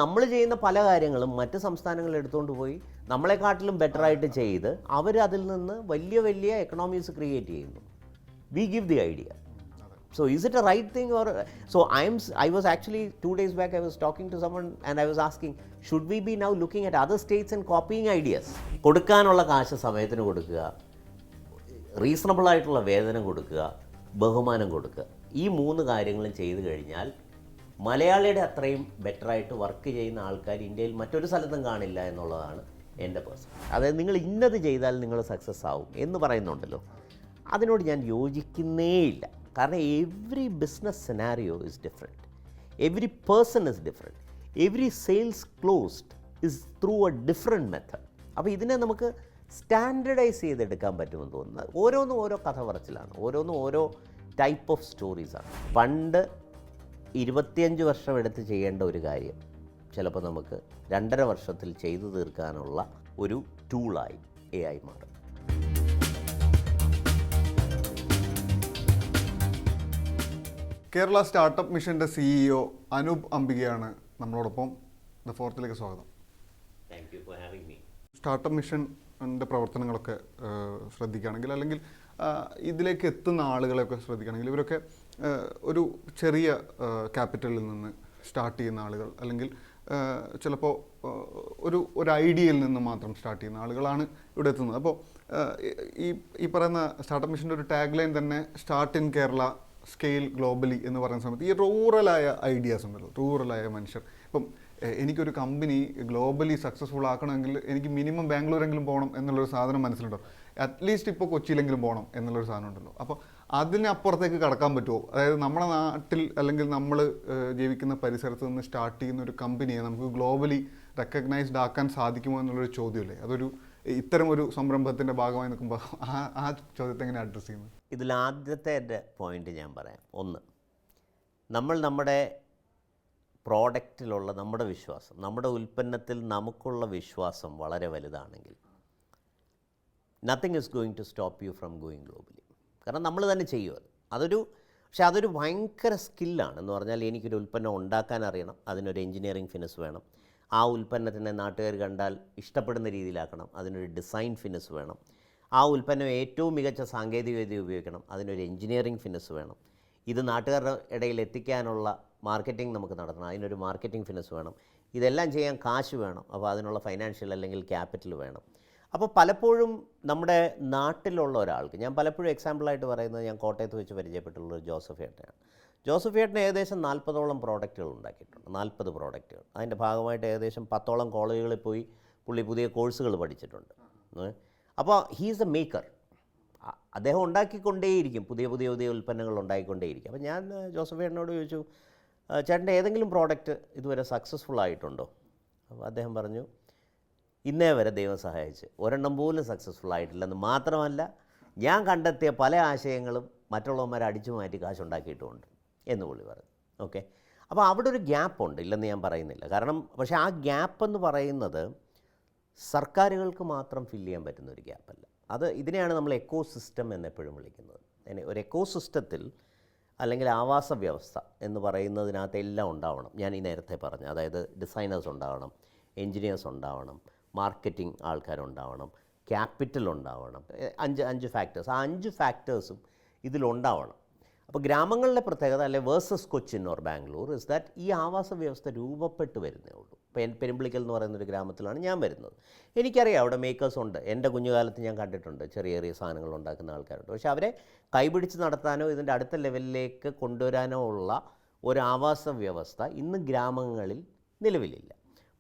നമ്മൾ ചെയ്യുന്ന പല കാര്യങ്ങളും മറ്റ് സംസ്ഥാനങ്ങൾ എടുത്തുകൊണ്ട് പോയി നമ്മളെക്കാട്ടിലും ബെറ്ററായിട്ട് ചെയ്ത് അവർ അതിൽ നിന്ന് വലിയ വലിയ എക്കണോമീസ് ക്രിയേറ്റ് ചെയ്യുന്നു. We give the idea. So is it a right thing or so I was actually 2 days back I was talking to someone and I was asking, should we be now looking at other states and copying ideas? കൊടുക്കാനുള്ള കാശ് സമയത്തിന് കൊടുക്കുക, reasonable ആയിട്ടുള്ള വേതനം കൊടുക്കുക, ബഹുമാനം കൊടുക്കുക. ഈ 3 കാര്യങ്ങളും ചെയ്തു കഴിഞ്ഞാൽ മലയാളിയുടെ അത്രയും ബെറ്ററായിട്ട് വർക്ക് ചെയ്യുന്ന ആൾക്കാർ ഇന്ത്യയിൽ മറ്റൊരു സ്ഥലത്തും കാണില്ല എന്നുള്ളതാണ് എൻ്റെ പേഴ്സൺ. അതായത് നിങ്ങൾ ഇന്നത് ചെയ്താൽ നിങ്ങൾ സക്സസ് ആവും എന്ന് പറയുന്നുണ്ടല്ലോ, അതിനോട് ഞാൻ യോജിക്കുന്നേയില്ല. കാരണം every business scenario is different, every person is different, every sales closed is through A different method. അപ്പോൾ ഇതിനെ നമുക്ക് സ്റ്റാൻഡർഡൈസ് ചെയ്തെടുക്കാൻ പറ്റുമെന്ന് തോന്നുന്നത്. ഓരോന്നും ഓരോ കഥ പറച്ചിലാണ്, ഓരോന്നും ഓരോ ടൈപ്പ് ഓഫ് സ്റ്റോറീസാണ്. പണ്ട് 25 വർഷം എടുത്ത് ചെയ്യേണ്ട ഒരു കാര്യം ചിലപ്പോൾ നമുക്ക് 2.5 വർഷത്തിൽ ചെയ്തു തീർക്കാനുള്ള ഒരു ടൂളായി AI മാറും. കേരള സ്റ്റാർട്ടപ്പ് മിഷൻ്റെ CEO അനൂപ് അംബികയാണ് നമ്മളോടൊപ്പം. ദ ഫോർത്തിലേക്ക് സ്വാഗതം. Thank you for having me. Startup മിഷൻ്റെ പ്രവർത്തനങ്ങളൊക്കെ ശ്രദ്ധിക്കുകയാണെങ്കിൽ, അല്ലെങ്കിൽ ഇതിലേക്ക് എത്തുന്ന ആളുകളെയൊക്കെ ശ്രദ്ധിക്കുകയാണെങ്കിൽ, ഇവരൊക്കെ ഒരു ചെറിയ ക്യാപിറ്റലിൽ നിന്ന് സ്റ്റാർട്ട് ചെയ്യുന്ന ആളുകൾ, അല്ലെങ്കിൽ ചിലപ്പോൾ ഒരു ഐഡിയയിൽ നിന്ന് മാത്രം സ്റ്റാർട്ട് ചെയ്യുന്ന ആളുകളാണ് ഇവിടെ എത്തുന്നത്. അപ്പോൾ ഈ പറയുന്ന സ്റ്റാർട്ടപ്പ് മിഷൻ്റെ ഒരു ടാഗ് ലൈൻ തന്നെ start in Kerala, scale globally എന്ന് പറയുന്ന സമയത്ത് ഈ റൂറലായ ഐഡിയാസ് ഉണ്ടല്ലോ, റൂറലായ മനുഷ്യർ. ഇപ്പം എനിക്കൊരു കമ്പനി ഗ്ലോബലി സക്സസ്ഫുൾ ആക്കണമെങ്കിൽ എനിക്ക് മിനിമം ബാംഗ്ലൂരെങ്കിലും പോകണം എന്നുള്ളൊരു സാധനം മനസ്സിലുണ്ടോ, അറ്റ്ലീസ്റ്റ് ഇപ്പോൾ കൊച്ചിയിലെങ്കിലും പോകണം എന്നുള്ളൊരു സാധനം ഉണ്ടല്ലോ. അപ്പോൾ അതിനപ്പുറത്തേക്ക് കടക്കാൻ പറ്റുമോ? അതായത് നമ്മുടെ നാട്ടിൽ അല്ലെങ്കിൽ നമ്മൾ ജീവിക്കുന്ന പരിസരത്ത് നിന്ന് സ്റ്റാർട്ട് ചെയ്യുന്ന ഒരു കമ്പനിയെ നമുക്ക് ഗ്ലോബലി റെക്കഗ്നൈസ്ഡ് ആക്കാൻ സാധിക്കുമോ എന്നുള്ളൊരു ചോദ്യമല്ലേ. അതൊരു ഇത്തരം ഒരു സംരംഭത്തിൻ്റെ ഭാഗമായി നിൽക്കുമ്പോൾ ആ ചോദ്യത്തെ എങ്ങനെ അഡ്രസ്സ് ചെയ്യുന്നത്? ഇതിൽ ആദ്യത്തെ എൻ്റെ പോയിന്റ് ഞാൻ പറയാം. ഒന്ന്, നമ്മുടെ പ്രോഡക്റ്റിലുള്ള നമ്മുടെ വിശ്വാസം, നമ്മുടെ ഉൽപ്പന്നത്തിൽ നമുക്കുള്ള വിശ്വാസം വളരെ വലുതാണെങ്കിൽ nothing is going to stop you from going globally. കാരണം നമ്മൾ തന്നെ ചെയ്യും പക്ഷേ അതൊരു ഭയങ്കര സ്കില്ലാണ്. എന്ന് പറഞ്ഞാൽ എനിക്കൊരു ഉൽപ്പന്നം ഉണ്ടാക്കാൻ അറിയണം, അതിനൊരു എൻജിനീയറിംഗ് ഫിനിസ് വേണം. ആ ഉൽപ്പന്നത്തിനെ നാട്ടുകാർ കണ്ടാൽ ഇഷ്ടപ്പെടുന്ന രീതിയിലാക്കണം, അതിനൊരു ഡിസൈൻ ഫിനിസ് വേണം. ആ ഉൽപ്പന്നം ഏറ്റവും മികച്ച സാങ്കേതികവിദ്യ ഉപയോഗിക്കണം, അതിനൊരു എൻജിനീയറിംഗ് ഫിനിസ് വേണം. ഇത് നാട്ടുകാരുടെ ഇടയിൽ എത്തിക്കാനുള്ള മാർക്കറ്റിംഗ് നമുക്ക് നടത്തണം, അതിനൊരു മാർക്കറ്റിംഗ് ഫിനിസ് വേണം. ഇതെല്ലാം ചെയ്യാൻ കാശ് വേണം, അപ്പോൾ അതിനുള്ള ഫൈനാൻഷ്യൽ അല്ലെങ്കിൽ ക്യാപിറ്റൽ വേണം. അപ്പോൾ പലപ്പോഴും നമ്മുടെ നാട്ടിലുള്ള ഒരാൾക്ക്, ഞാൻ പലപ്പോഴും എക്സാമ്പിളായിട്ട് പറയുന്നത്, ഞാൻ കോട്ടയത്ത് വെച്ച് പരിചയപ്പെട്ടുള്ളൊരു ജോസഫ് ഏട്ടനാണ്. ജോസഫ് ഏട്ടന് ഏകദേശം 40ഓളം പ്രോഡക്റ്റുകൾ ഉണ്ടാക്കിയിട്ടുണ്ട്, 40 പ്രോഡക്റ്റുകൾ. അതിൻ്റെ ഭാഗമായിട്ട് ഏകദേശം 10ഓളം കോളേജുകളിൽ പോയി പുള്ളി പുതിയ കോഴ്സുകൾ പഠിച്ചിട്ടുണ്ട്. അപ്പോൾ ഹീസ് എ മേക്കർ. അദ്ദേഹം ഉണ്ടാക്കിക്കൊണ്ടേയിരിക്കും, പുതിയ പുതിയ പുതിയ ഉൽപ്പന്നങ്ങൾ ഉണ്ടാക്കിക്കൊണ്ടേയിരിക്കും. അപ്പോൾ ഞാൻ ജോസഫ് ഏട്ടനോട് ചോദിച്ചു, ചേട്ടൻ്റെ ഏതെങ്കിലും പ്രോഡക്റ്റ് ഇതുവരെ സക്സസ്ഫുൾ ആയിട്ടുണ്ടോ? അപ്പോൾ അദ്ദേഹം പറഞ്ഞു, ഇന്നേ വരെ ദൈവം സഹായിച്ച് ഒരെണ്ണം പോലും സക്സസ്ഫുൾ ആയിട്ടില്ലെന്ന് മാത്രമല്ല, ഞാൻ കണ്ടെത്തിയ പല ആശയങ്ങളും മറ്റുള്ളവന്മാരെ അടിച്ചു മാറ്റി കാശുണ്ടാക്കിയിട്ടുമുണ്ട് എന്ന് പുള്ളി പറഞ്ഞു. ഓക്കെ, അപ്പോൾ അവിടെ ഒരു ഗ്യാപ്പുണ്ട്, ഇല്ലെന്ന് ഞാൻ പറയുന്നില്ല. കാരണം പക്ഷേ ആ ഗ്യാപ്പ് എന്ന് പറയുന്നത് സർക്കാരുകൾക്ക് മാത്രം ഫില്ല് ചെയ്യാൻ പറ്റുന്ന ഒരു ഗ്യാപ്പല്ല. ഇതിനെയാണ് നമ്മൾ എക്കോ സിസ്റ്റം എന്നെപ്പോഴും വിളിക്കുന്നത്. ഒരു എക്കോ സിസ്റ്റത്തിൽ അല്ലെങ്കിൽ ആവാസ വ്യവസ്ഥ എന്ന് പറയുന്നതിനകത്ത് എല്ലാം ഉണ്ടാവണം. ഞാൻ ഈ നേരത്തെ പറഞ്ഞു, അതായത് ഡിസൈനേഴ്സ് ഉണ്ടാവണം, എൻജിനീയേഴ്സ് ഉണ്ടാവണം, മാർക്കറ്റിംഗ് ആൾക്കാരുണ്ടാവണം, ക്യാപിറ്റൽ ഉണ്ടാവണം. 5 ഫാക്ടേഴ്സ്. ആ 5 ഫാക്ടേഴ്സും ഇതിലുണ്ടാവണം. അപ്പോൾ ഗ്രാമങ്ങളിലെ പ്രത്യേകത, അല്ലെ versus Cochin or Bangalore, is that ഈ ആവാസ വ്യവസ്ഥ രൂപപ്പെട്ട് വരുന്നേ ഉള്ളൂ. ഇപ്പോൾ പെരുമ്പിളിക്കൽ എന്ന് പറയുന്നൊരു ഗ്രാമത്തിലാണ് ഞാൻ വരുന്നത്. എനിക്കറിയാം അവിടെ മേക്കേഴ്സ് ഉണ്ട്, എൻ്റെ കുഞ്ഞുകാലത്ത് ഞാൻ കണ്ടിട്ടുണ്ട്, ചെറിയ ചെറിയ സാധനങ്ങൾ ഉണ്ടാക്കുന്ന ആൾക്കാരുണ്ട്. പക്ഷേ അവരെ കൈപിടിച്ച് നടത്താനോ ഇതിൻ്റെ അടുത്ത ലെവലിലേക്ക് കൊണ്ടുവരാനോ ഉള്ള ഒരു ആവാസ വ്യവസ്ഥ ഇന്ന് ഗ്രാമങ്ങളിൽ നിലവിലില്ല.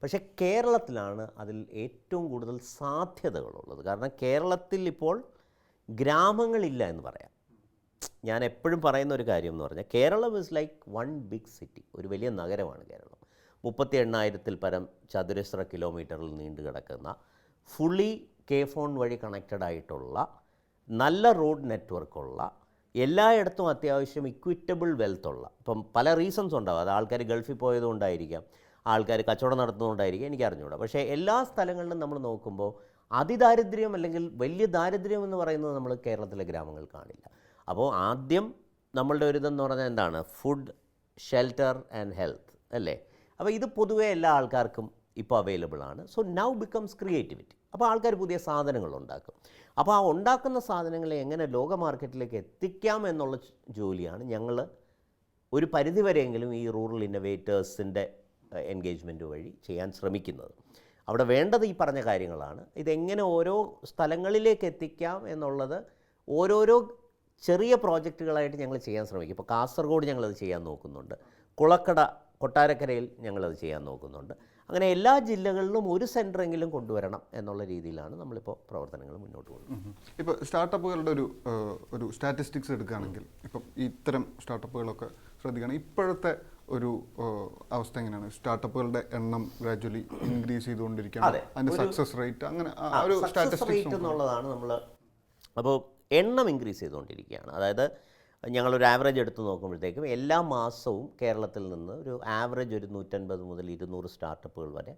പക്ഷേ കേരളത്തിലാണ് അതിൽ ഏറ്റവും കൂടുതൽ സാധ്യതകളുള്ളത്. കാരണം കേരളത്തിൽ ഇപ്പോൾ ഗ്രാമങ്ങളില്ല എന്ന് പറയാം. ഞാൻ എപ്പോഴും പറയുന്ന ഒരു കാര്യം എന്ന് പറഞ്ഞാൽ, Keralam is like one big city, ഒരു വലിയ നഗരമാണ് കേരളം. 38,000-ൽ പരം ചതുരശ്ര കിലോമീറ്ററിൽ നീണ്ടു കിടക്കുന്ന, ഫുള്ളി ഫോൺ വഴി കണക്റ്റഡ് ആയിട്ടുള്ള, നല്ല റോഡ് നെറ്റ്വർക്കുള്ള, എല്ലായിടത്തും അത്യാവശ്യം ഇക്വിറ്റബിൾ വെൽത്തുള്ള. ഇപ്പം പല റീസൺസ് ഉണ്ടാവും. അത് ആൾക്കാർ ഗൾഫിൽ പോയതുകൊണ്ടായിരിക്കാം, ആൾക്കാർ കച്ചവടം നടത്തുന്നതുകൊണ്ടായിരിക്കും, എനിക്കറിഞ്ഞൂടാ. പക്ഷേ എല്ലാ സ്ഥലങ്ങളിലും നമ്മൾ നോക്കുമ്പോൾ അതിദാരിദ്ര്യം അല്ലെങ്കിൽ വലിയ ദാരിദ്ര്യം എന്ന് പറയുന്നത് നമ്മൾ കേരളത്തിലെ ഗ്രാമങ്ങൾ കാണില്ല. അപ്പോൾ ആദ്യം നമ്മളുടെ ഒരു ഇതെന്ന് പറഞ്ഞാൽ എന്താണ്? ഫുഡ്, ഷെൽട്ടർ ആൻഡ് ഹെൽത്ത്, അല്ലേ? അപ്പോൾ ഇത് പൊതുവേ എല്ലാ ആൾക്കാർക്കും ഇപ്പോൾ അവൈലബിൾ ആണ്. So now becomes creativity. അപ്പോൾ ആൾക്കാർ പുതിയ സാധനങ്ങൾ ഉണ്ടാക്കും. അപ്പോൾ ആ ഉണ്ടാക്കുന്ന സാധനങ്ങളെ എങ്ങനെ ലോക മാർക്കറ്റിലേക്ക് എത്തിക്കാം എന്നുള്ള ജോലിയാണ് ഞങ്ങൾ ഒരു പരിധിവരെയെങ്കിലും ഈ റൂറൽ ഇന്നൊവേറ്റേഴ്സിൻ്റെ എൻഗേജ്മെൻറ്റ് വഴി ചെയ്യാൻ ശ്രമിക്കുന്നത്. അവിടെ വേണ്ടത് ഈ പറഞ്ഞ കാര്യങ്ങളാണ്. ഇതെങ്ങനെ ഓരോ സ്ഥലങ്ങളിലേക്ക് എത്തിക്കാം എന്നുള്ളത് ഓരോരോ ചെറിയ പ്രോജക്റ്റുകളായിട്ട് ഞങ്ങൾ ചെയ്യാൻ ശ്രമിക്കും. ഇപ്പോൾ കാസർഗോഡ് ഞങ്ങളത് ചെയ്യാൻ നോക്കുന്നുണ്ട്, കുളക്കട കൊട്ടാരക്കരയിൽ ഞങ്ങളത് ചെയ്യാൻ നോക്കുന്നുണ്ട്. അങ്ങനെ എല്ലാ ജില്ലകളിലും ഒരു സെൻറ്ററെങ്കിലും കൊണ്ടുവരണം എന്നുള്ള രീതിയിലാണ് നമ്മളിപ്പോൾ പ്രവർത്തനങ്ങൾ മുന്നോട്ട് പോകുന്നത്. ഇപ്പോൾ സ്റ്റാർട്ടപ്പുകളുടെ ഒരു സ്റ്റാറ്റിസ്റ്റിക്സ് എടുക്കുകയാണെങ്കിൽ, ഇപ്പം ഇത്തരം സ്റ്റാർട്ടപ്പുകളൊക്കെ ശ്രദ്ധിക്കുകയാണെങ്കിൽ ഇപ്പോഴത്തെ ഒരു അവസ്ഥ എങ്ങനെയാണ്? സ്റ്റാർട്ടപ്പുകളുടെ എണ്ണം ഗ്രാജുവലി ഇൻക്രീസ് ചെയ്തുകൊണ്ടിരിക്കുകയാണ്. അതിൻ്റെ സക്സസ് റേറ്റ് അങ്ങനെ ഒരു സ്റ്റാറ്റിസ്റ്റിക്സ് എന്നുള്ളതാണ് നമ്മൾ. അപ്പോൾ എണ്ണം ഇൻക്രീസ് ചെയ്തുകൊണ്ടിരിക്കുകയാണ്. അതായത് ഞങ്ങളൊരു ആവറേജ് എടുത്ത് നോക്കുമ്പോഴത്തേക്കും എല്ലാ മാസവും കേരളത്തിൽ നിന്ന് ഒരു ആവറേജ് ഒരു 150 മുതൽ 200 സ്റ്റാർട്ടപ്പുകൾ വരെ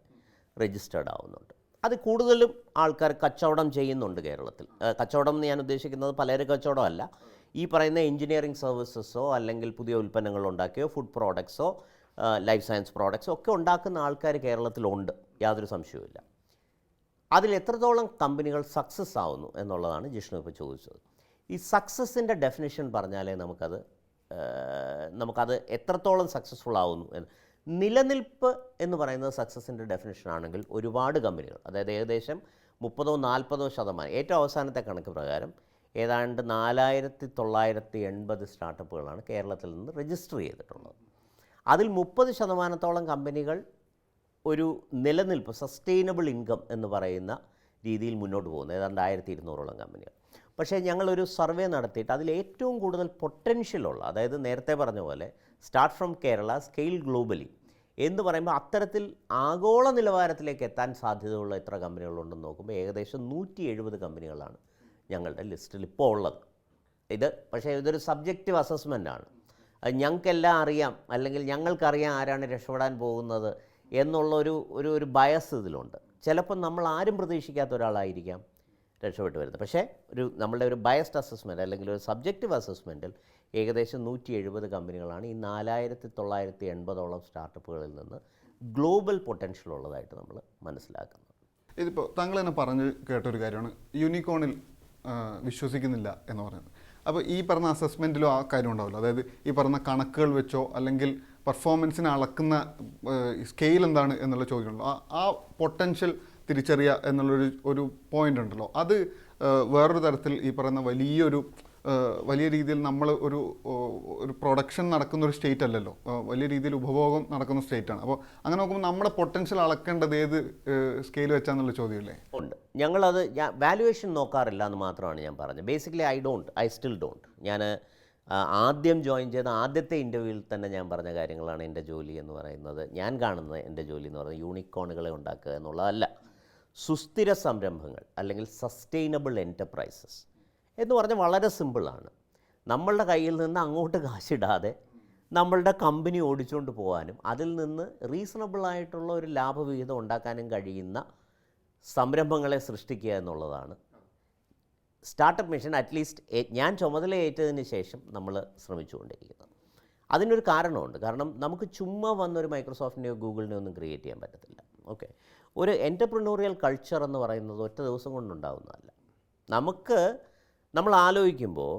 രജിസ്റ്റേർഡ് ആവുന്നുണ്ട്. അത് കൂടുതലും ആൾക്കാർ കച്ചവടം ചെയ്യുന്നുണ്ട് കേരളത്തിൽ. കച്ചവടം എന്ന് ഞാൻ ഉദ്ദേശിക്കുന്നത് പലചരക്ക് കച്ചവടമല്ല, ഈ പറയുന്ന എഞ്ചിനീയറിംഗ് സർവീസസോ അല്ലെങ്കിൽ പുതിയ ഉൽപ്പന്നങ്ങൾ ഉണ്ടാക്കിയോ ഫുഡ് പ്രോഡക്ട്സോ ലൈഫ് സയൻസ് പ്രോഡക്ട്സോ ഒക്കെ ഉണ്ടാക്കുന്ന ആൾക്കാർ കേരളത്തിലുണ്ട്, യാതൊരു സംശയവുമില്ല. അതിൽ എത്രത്തോളം കമ്പനികൾ സക്സസ് ആവുന്നു എന്നുള്ളതാണ് ജിഷ്ണു ഇപ്പോൾ ചോദിച്ചത്. ഈ സക്സസിൻ്റെ ഡെഫിനിഷൻ പറഞ്ഞാലേ നമുക്കത് എത്രത്തോളം സക്സസ്ഫുൾ ആവുന്നു എന്ന്. നിലനിൽപ്പ് എന്ന് പറയുന്നത് സക്സസിൻ്റെ ഡെഫിനിഷൻ ആണെങ്കിൽ ഒരുപാട് കമ്പനികൾ, അതായത് ഏകദേശം 30-40% ഏറ്റവും അവസാനത്തെ കണക്ക് പ്രകാരം ഏതാണ്ട് 4980 സ്റ്റാർട്ടപ്പുകളാണ് കേരളത്തിൽ നിന്ന് രജിസ്റ്റർ ചെയ്തിട്ടുള്ളത്. അതിൽ 30%-ഓളം കമ്പനികൾ ഒരു നിലനിൽപ്പ് സസ്റ്റൈനബിൾ ഇൻകം എന്ന് പറയുന്ന രീതിയിൽ മുന്നോട്ട് പോകുന്നത്, ഏതാണ്ട് 1200ഓളം കമ്പനികൾ. പക്ഷേ ഞങ്ങളൊരു സർവേ നടത്തിയിട്ട് അതിൽ ഏറ്റവും കൂടുതൽ പൊട്ടൻഷ്യലുള്ള, അതായത് നേരത്തെ പറഞ്ഞ പോലെ start from Kerala scale globally എന്ന് പറയുമ്പോൾ അത്തരത്തിൽ ആഗോള നിലവാരത്തിലേക്ക് എത്താൻ സാധ്യതയുള്ള എത്ര കമ്പനികളുണ്ടെന്ന് നോക്കുമ്പോൾ ഏകദേശം 170 കമ്പനികളാണ് ഞങ്ങളുടെ ലിസ്റ്റിൽ ഇപ്പോൾ ഉള്ളത്. പക്ഷേ ഇതൊരു സബ്ജക്റ്റീവ് അസസ്മെൻ്റാണ്. അത് ഞങ്ങൾക്കെല്ലാം അറിയാം അല്ലെങ്കിൽ ഞങ്ങൾക്കറിയാം ആരാണ് രക്ഷപ്പെടാൻ പോകുന്നത് എന്നുള്ളൊരു ബയസ് ഇതിലുണ്ട്. ചിലപ്പോൾ നമ്മൾ ആരും പ്രതീക്ഷിക്കാത്ത ഒരാളായിരിക്കാം രക്ഷപ്പെട്ട് വരുന്നത്. പക്ഷേ നമ്മളുടെ ഒരു ബയസ്ഡ് അസസ്മെൻറ്റ് അല്ലെങ്കിൽ ഒരു സബ്ജക്റ്റീവ് അസസ്മെൻറ്റിൽ ഏകദേശം 170 കമ്പനികളാണ് ഈ 4980ഓളം സ്റ്റാർട്ടപ്പുകളിൽ നിന്ന് ഗ്ലോബൽ പൊട്ടൻഷ്യൽ ഉള്ളതായിട്ട് നമ്മൾ മനസ്സിലാക്കുന്നത്. ഇതിപ്പോൾ താങ്കൾ തന്നെ പറഞ്ഞ് കേട്ടൊരു കാര്യമാണ് യൂണിക്കോണിൽ വിശ്വസിക്കുന്നില്ല എന്ന് പറയുന്നത്. അപ്പോൾ ഈ പറഞ്ഞ അസസ്മെൻറ്റിലും ആ കാര്യം ഉണ്ടാവില്ല. അതായത് ഈ പറഞ്ഞ കണക്കുകൾ വെച്ചോ അല്ലെങ്കിൽ പെർഫോമൻസിനെ അളക്കുന്ന സ്കെയിൽ എന്താണ് എന്നുള്ള ചോദ്യമുണ്ടല്ലോ, ആ പൊട്ടൻഷ്യൽ തിരിച്ചറിയുക എന്നുള്ളൊരു പോയിന്റ് ഉണ്ടല്ലോ, അത് വേറൊരു തരത്തിൽ ഈ പറയുന്ന വലിയ രീതിയിൽ നമ്മൾ ഒരു പ്രൊഡക്ഷൻ നടക്കുന്ന ഒരു സ്റ്റേറ്റ് അല്ലല്ലോ, വലിയ രീതിയിൽ ഉപഭോഗം നടക്കുന്ന സ്റ്റേറ്റാണ്. അപ്പോൾ അങ്ങനെ നോക്കുമ്പോൾ നമ്മുടെ പൊട്ടൻഷ്യൽ അളക്കേണ്ടത് ഏത് സ്കെയിൽ വെച്ചാന്നുള്ള ചോദ്യമല്ലേ ഉണ്ട്. ഞങ്ങളത് വാല്യുവേഷൻ നോക്കാറില്ല എന്ന് മാത്രമാണ് ഞാൻ പറഞ്ഞത്. Basically I still don't. ഞാൻ ആദ്യം ജോയിൻ ചെയ്ത ആദ്യത്തെ ഇൻ്റർവ്യൂവിൽ തന്നെ ഞാൻ പറഞ്ഞ കാര്യങ്ങളാണ് എൻ്റെ ജോലി എന്ന് പറയുന്നത്. ഞാൻ കാണുന്നത് എൻ്റെ ജോലി എന്ന് പറയുന്നത് യൂണിക്കോണുകളെ ഉണ്ടാക്കുക എന്നുള്ളതല്ല, സുസ്ഥിര സംരംഭങ്ങൾ അല്ലെങ്കിൽ സസ്റ്റൈനബിൾ എൻ്റർപ്രൈസസ് എന്ന് പറഞ്ഞാൽ വളരെ സിമ്പിളാണ്. നമ്മളുടെ കയ്യിൽ നിന്ന് അങ്ങോട്ട് കാശിടാതെ നമ്മളുടെ കമ്പനി ഓടിച്ചുകൊണ്ട് പോകാനും അതിൽ നിന്ന് റീസണബിളായിട്ടുള്ള ഒരു ലാഭവിഹിതം ഉണ്ടാക്കാനും കഴിയുന്ന സംരംഭങ്ങളെ സൃഷ്ടിക്കുക എന്നുള്ളതാണ് സ്റ്റാർട്ടപ്പ് മിഷൻ. അറ്റ്ലീസ്റ്റ് ഞാൻ ചുമതലയേറ്റതിന് ശേഷം നമ്മൾ ശ്രമിച്ചുകൊണ്ടിരിക്കുന്നത്. അതിനൊരു കാരണമുണ്ട്. കാരണം നമുക്ക് ചുമ്മാ വന്നൊരു മൈക്രോസോഫ്റ്റിനെയോ ഗൂഗിളിനെയോ ഒന്നും ക്രിയേറ്റ് ചെയ്യാൻ പറ്റത്തില്ല. ഓക്കെ, ഒരു എൻ്റർപ്രനോറിയൽ കൾച്ചർ എന്ന് പറയുന്നത് ഒറ്റ ദിവസം കൊണ്ടുണ്ടാകുന്നതല്ല. നമ്മൾ ആലോചിക്കുമ്പോൾ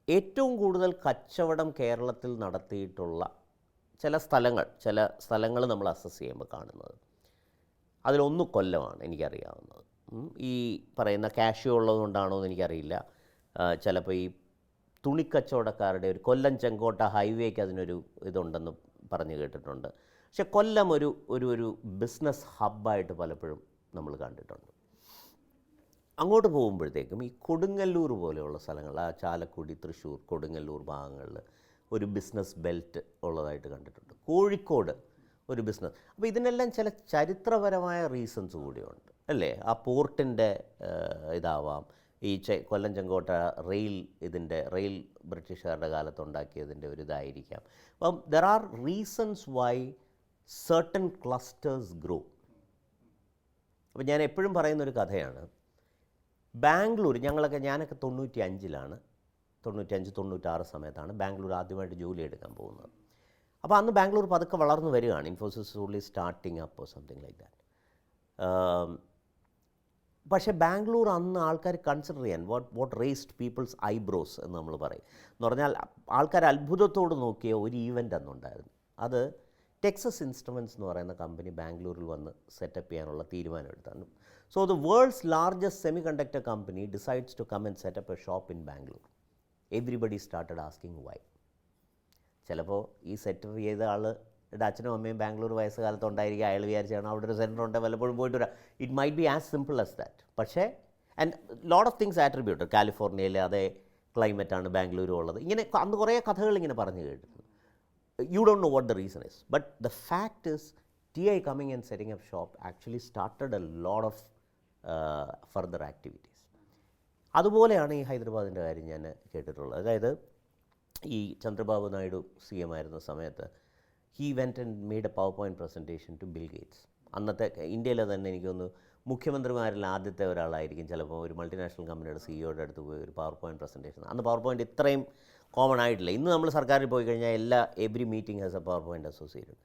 ഏറ്റവും കൂടുതൽ കച്ചവടം കേരളത്തിൽ നടത്തിയിട്ടുള്ള ചില സ്ഥലങ്ങൾ നമ്മൾ അസസ് ചെയ്യുമ്പോൾ കാണുന്നത് അതിലൊന്ന് കൊല്ലമാണ് എനിക്കറിയാവുന്നത്. ഈ പറയുന്ന കാഷ്യൂ ഉള്ളതുകൊണ്ടാണോ എന്ന് എനിക്കറിയില്ല. ചിലപ്പോൾ ഈ തുണിക്കച്ചവടക്കാരുടെ ഒരു കൊല്ലം ചെങ്കോട്ട ഹൈവേക്ക് അതിനൊരു ഇതുണ്ടെന്ന് പറഞ്ഞു കേട്ടിട്ടുണ്ട്. പക്ഷെ കൊല്ലം ഒരു ബിസിനസ് ഹബ്ബായിട്ട് പലപ്പോഴും നമ്മൾ കണ്ടിട്ടുണ്ട്. അങ്ങോട്ട് പോകുമ്പോഴത്തേക്കും ഈ കൊടുങ്ങല്ലൂർ പോലെയുള്ള സ്ഥലങ്ങൾ, ആ ചാലക്കുടി, തൃശ്ശൂർ, കൊടുങ്ങല്ലൂർ ഭാഗങ്ങളിൽ ഒരു ബിസിനസ് ബെൽറ്റ് ഉള്ളതായിട്ട് കണ്ടിട്ടുണ്ട്. കോഴിക്കോട് ഒരു ബിസിനസ്. അപ്പോൾ ഇതിനെല്ലാം ചില ചരിത്രപരമായ റീസൺസ് കൂടിയുണ്ട് അല്ലേ? ആ പോർട്ടിൻ്റെ ഇതാവാം, ഈ കൊല്ലം ചെങ്കോട്ട റെയിൽ ബ്രിട്ടീഷുകാരുടെ കാലത്തുണ്ടാക്കിയതിൻ്റെ ഒരു ഇതായിരിക്കാം. അപ്പം there are reasons Y certain clusters grow. അപ്പോൾ ഞാൻ എപ്പോഴും പറയുന്നൊരു കഥയാണ്. ബാംഗ്ലൂർ ഞാനൊക്കെ 95-96 സമയത്താണ് ബാംഗ്ലൂർ ആദ്യമായിട്ട് ജോലി എടുക്കാൻ പോകുന്നത്. അപ്പോൾ അന്ന് ബാംഗ്ലൂർ പതുക്കെ വളർന്നു വരികയാണ്. Infosys only starting up or something like that. പക്ഷേ ബാംഗ്ലൂർ അന്ന് ആൾക്കാർ കൺസിഡർ ചെയ്യാൻ വാട്ട് റേസ്ഡ് പീപ്പിൾസ് ഐബ്രോസ് എന്ന് നമ്മൾ പറയും. എന്ന് പറഞ്ഞാൽ ആൾക്കാർ അത്ഭുതത്തോട് നോക്കിയ ഒരു ഈവൻ്റ് അന്നുണ്ടായിരുന്നു. അത് ടെക്സസ് ഇൻസ്ട്രുമെൻറ്റ്സ് എന്ന് പറയുന്ന കമ്പനി ബാംഗ്ലൂരിൽ വന്ന് സെറ്റപ്പ് ചെയ്യാനുള്ള തീരുമാനം എടുത്താണ്. So the world's largest semi conductor company decides to come and setup a shop in Bangalore. Everybody started asking why. ചിലപ്പോൾ ഈ സെറ്റപ്പ് ചെയ്ത ആളുടെ അച്ഛനും അമ്മയും ബാംഗ്ലൂർ വയസ്സുകാലത്ത് ഉണ്ടായിരിക്കും. അയാൾ വിചാരിച്ചാണ് അവിടെ ഒരു സെൻറ്റർ ഉണ്ട്, വല്ലപ്പോഴും പോയിട്ട് വരാം. It might be as simple as that. പക്ഷേ and lot of things attributed. കാലിഫോർണിയയിലെ അതേ ക്ലൈമറ്റാണ് ബാംഗ്ലൂരും ഉള്ളത്. ഇങ്ങനെ അന്ന് കുറേ കഥകൾ ഇങ്ങനെ പറഞ്ഞു കേട്ടിട്ടുണ്ട്. You don't know what the reason is, but the fact is TI coming and setting up shop actually started a lot of further activities. അതുപോലെയാണ് ഈ ഹൈദരാബാദിൻ്റെ കാര്യം ഞാൻ കേട്ടിട്ടുള്ളത്. അതായത് ഈ ചന്ദ്രബാബു നായിഡു CM ആയിരുന്ന സമയത്ത് he went and made a PowerPoint presentation to Bill Gates. അന്നത്തെ ഇന്ത്യയിലെ തന്നെ എനിക്കൊന്ന് മുഖ്യമന്ത്രിമാരിൽ ആദ്യത്തെ ഒരാളായിരിക്കും ചിലപ്പോൾ ഒരു മൾട്ടിനാഷണൽ കമ്പനിയുടെ സിഇഒയുടെ അടുത്ത് പോയി ഒരു PowerPoint പ്രസൻറ്റേഷൻ. അന്ന് PowerPoint ഇത്രയും കോമൺ ആയിട്ടില്ല. ഇന്ന് നമ്മൾ സർക്കാരിൽ പോയി കഴിഞ്ഞാൽ every meeting has a PowerPoint associated.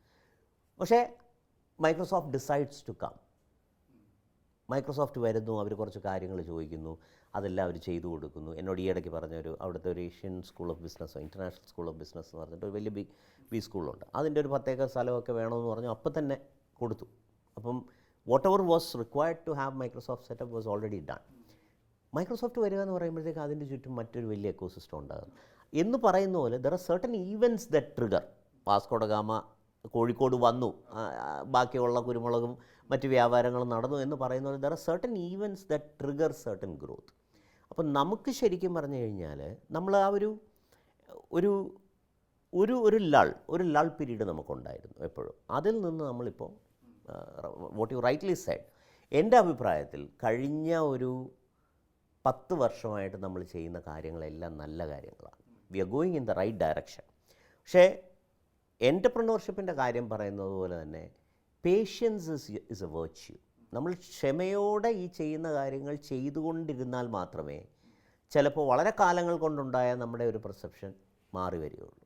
പക്ഷേ Microsoft decides to come. Microsoft വരുന്നു, അവർ കുറച്ച് കാര്യങ്ങൾ ചോദിക്കുന്നു, അതെല്ലാം അവർ ചെയ്തു കൊടുക്കുന്നു. എന്നോട് ഈയിടയ്ക്ക് പറഞ്ഞൊരു അവിടുത്തെ ഒരു ഏഷ്യൻ സ്കൂൾ ഓഫ് ബിസിനസ്സോ ഇന്റർനാഷണൽ സ്കൂൾ ഓഫ് ബിസിനസ് എന്ന് പറഞ്ഞിട്ട് ഒരു വലിയ ബി സ്കൂളുണ്ട്. അതിൻ്റെ ഒരു 10 ഏക്കർ സ്ഥലമൊക്കെ വേണമെന്ന് പറഞ്ഞു. അപ്പം തന്നെ കൊടുത്തു. അപ്പം whatever was required to have Microsoft setup was already done. Microsoft വരിക എന്ന് പറയുമ്പോഴത്തേക്ക് അതിൻ്റെ ചുറ്റും മറ്റൊരു വലിയ എക്കോസിസ്റ്റം ഉണ്ടാകും. എന്ന് പറയുന്ന പോലെ there are certain events that trigger. Vasco da Gama Kozhikode വന്നു, ബാക്കിയുള്ള കുരുമുളകും മറ്റ് വ്യാപാരങ്ങളും നടന്നു എന്ന് പറയുന്ന പോലെ there are certain events that trigger certain growth. അപ്പം നമുക്ക് ശരിക്കും പറഞ്ഞു കഴിഞ്ഞാൽ നമ്മൾ ആ ഒരു ഒരു ഒരു ലൾ പീരീഡ് നമുക്കുണ്ടായിരുന്നു എപ്പോഴും. അതിൽ നിന്ന് നമ്മളിപ്പോൾ വാട്ട് യു റൈറ്റ്ലി സെഡ്, എൻ്റെ അഭിപ്രായത്തിൽ കഴിഞ്ഞ ഒരു 10 വർഷമായിട്ട് നമ്മൾ ചെയ്യുന്ന കാര്യങ്ങളെല്ലാം നല്ല കാര്യങ്ങളാണ്. We are going in the right direction. പക്ഷേ എൻ്റർപ്രനോർഷിപ്പിൻ്റെ കാര്യം പറയുന്നത് പോലെ തന്നെ പേഷ്യൻസ് ഇസ് എ വെർച്യു. നമ്മൾ ക്ഷമയോടെ ഈ ചെയ്യുന്ന കാര്യങ്ങൾ ചെയ്തുകൊണ്ടിരുന്നാൽ മാത്രമേ ചിലപ്പോൾ വളരെ കാലങ്ങൾ കൊണ്ടുണ്ടായ നമ്മുടെ ഒരു പെർസെപ്ഷൻ മാറി വരികയുള്ളൂ.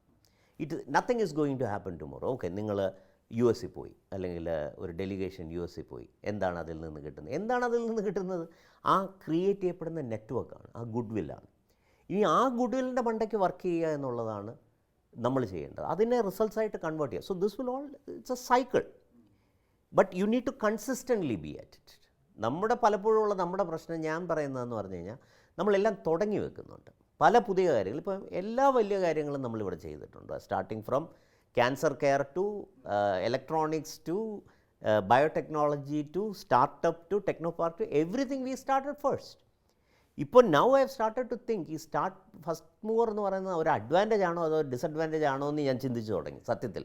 Nothing is going to happen tomorrow. Okay, നിങ്ങൾ US പോയി, അല്ലെങ്കിൽ ഒരു ഡെലിഗേഷൻ US പോയി, എന്താണ് അതിൽ നിന്ന് കിട്ടുന്നത്? ആ ക്രിയേറ്റ് ചെയ്യപ്പെടുന്ന നെറ്റ്വർക്കാണ്, ആ ഗുഡ് വില്ലാണ്. ഇനി ആ ഗുഡ് വില്ലിൻ്റെ മണ്ടയ്ക്ക് വർക്ക് ചെയ്യുക എന്നുള്ളതാണ് നമ്മൾ ചെയ്യേണ്ടത്. അതിനെ റിസൾട്ട്സ് ആയിട്ട് കൺവേർട്ട് ചെയ്യുക. So this will all it's a cycle, but you need to consistently be at it. നമ്മുടെ പ്രശ്നം ഞാൻ പറയുന്നതെന്ന് പറഞ്ഞു കഴിഞ്ഞാൽ നമ്മളെല്ലാം തുടങ്ങി വെക്കുന്നുണ്ട്. പല പുതിയ കാര്യങ്ങൾ, ഇപ്പം എല്ലാ വലിയ കാര്യങ്ങളും നമ്മളിവിടെ ചെയ്തിട്ടുണ്ട്. Starting from cancer care to electronics to biotechnology to startup to technopark to everything we started first. ഇപ്പോൾ now I have started to think ഈ ഫസ്റ്റ് മൂവർ എന്ന് പറയുന്നത് ഒരു അഡ്വാൻറ്റേജ് ആണോ അതോ ഡിസഡ്വാൻറ്റേജ് ആണോ എന്ന് ഞാൻ ചിന്തിച്ചു തുടങ്ങി സത്യത്തിൽ.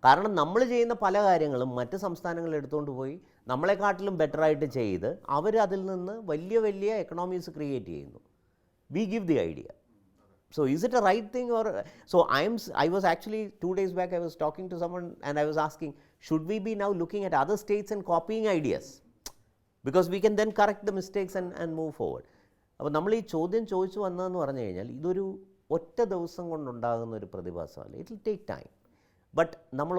കാരണം നമ്മൾ ചെയ്യുന്ന പല കാര്യങ്ങളും മറ്റ് സംസ്ഥാനങ്ങളിൽ എടുത്തുകൊണ്ട് പോയി നമ്മളെക്കാട്ടിലും ബെറ്ററായിട്ട് ചെയ്ത് അവർ അതിൽ നിന്ന് വലിയ വലിയ എക്കണോമീസ് ക്രിയേറ്റ് ചെയ്യുന്നു. We give the idea. So is it a right thing or so I was actually 2 days back I was talking to someone and I was asking, should we be now looking at other states and copying ideas, because we can then correct the mistakes and move forward. അപ്പോൾ നമ്മൾ ഈ ചോദ്യം ചോദിച്ചു വന്നതെന്ന് പറഞ്ഞു കഴിഞ്ഞാൽ ഇതൊരു ഒറ്റ ദിവസം കൊണ്ടുണ്ടാകുന്ന ഒരു പ്രതിഭാസമല്ല. It will take time. But നമ്മൾ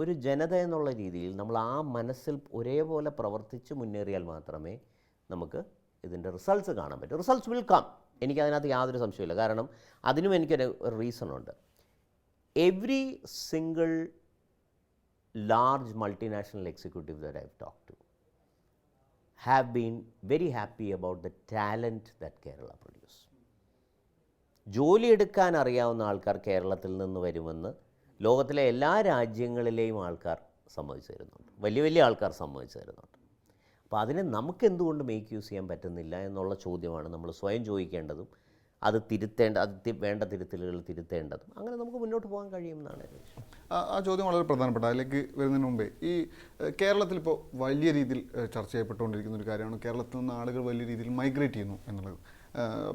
ഒരു ജനത എന്നുള്ള രീതിയിൽ നമ്മൾ ആ മനസ്സിൽ ഒരേപോലെ പ്രവർത്തിച്ച് മുന്നേറിയാൽ മാത്രമേ നമുക്ക് ഇതിൻ്റെ റിസൾട്ട്സ് കാണാൻ പറ്റും. Results will come. എനിക്കതിനകത്ത് യാതൊരു സംശയമില്ല. കാരണം അതിനും എനിക്കൊരു റീസണുണ്ട്. Every single large multinational executive that I have talked to have been very happy about the talent that Kerala produce. ജോലിയെടുക്കാൻ അറിയാവുന്ന ആൾക്കാർ കേരളത്തിൽ നിന്ന് വരുമെന്ന് ലോകത്തിലെ എല്ലാ രാജ്യങ്ങളിലെയും ആൾക്കാർ സമ്മതിച്ചു തരുന്നുണ്ട്. വലിയ വലിയ ആൾക്കാർ സമ്മതിച്ചു തരുന്നുണ്ട്. അപ്പോൾ അതിനെ നമുക്ക് എന്തുകൊണ്ട് മേക്ക് യൂസ് ചെയ്യാൻ പറ്റുന്നില്ല എന്നുള്ള ചോദ്യമാണ് നമ്മൾ സ്വയം ചോദിക്കേണ്ടതും അത് വേണ്ട തിരുത്തലുകൾ തിരുത്തേണ്ടതും. അങ്ങനെ നമുക്ക് മുന്നോട്ട് പോകാൻ കഴിയുമെന്നാണ് എൻ്റെ വിഷയം. ആ ചോദ്യം വളരെ പ്രധാനപ്പെട്ട. അതിലേക്ക് വരുന്നതിന് മുമ്പേ ഈ കേരളത്തിൽ ഇപ്പോൾ വലിയ രീതിയിൽ ചർച്ച ചെയ്യപ്പെട്ടുകൊണ്ടിരിക്കുന്ന ഒരു കാര്യമാണ് കേരളത്തിൽ നിന്ന് ആളുകൾ വലിയ രീതിയിൽ മൈഗ്രേറ്റ് ചെയ്യുന്നു എന്നുള്ളത്.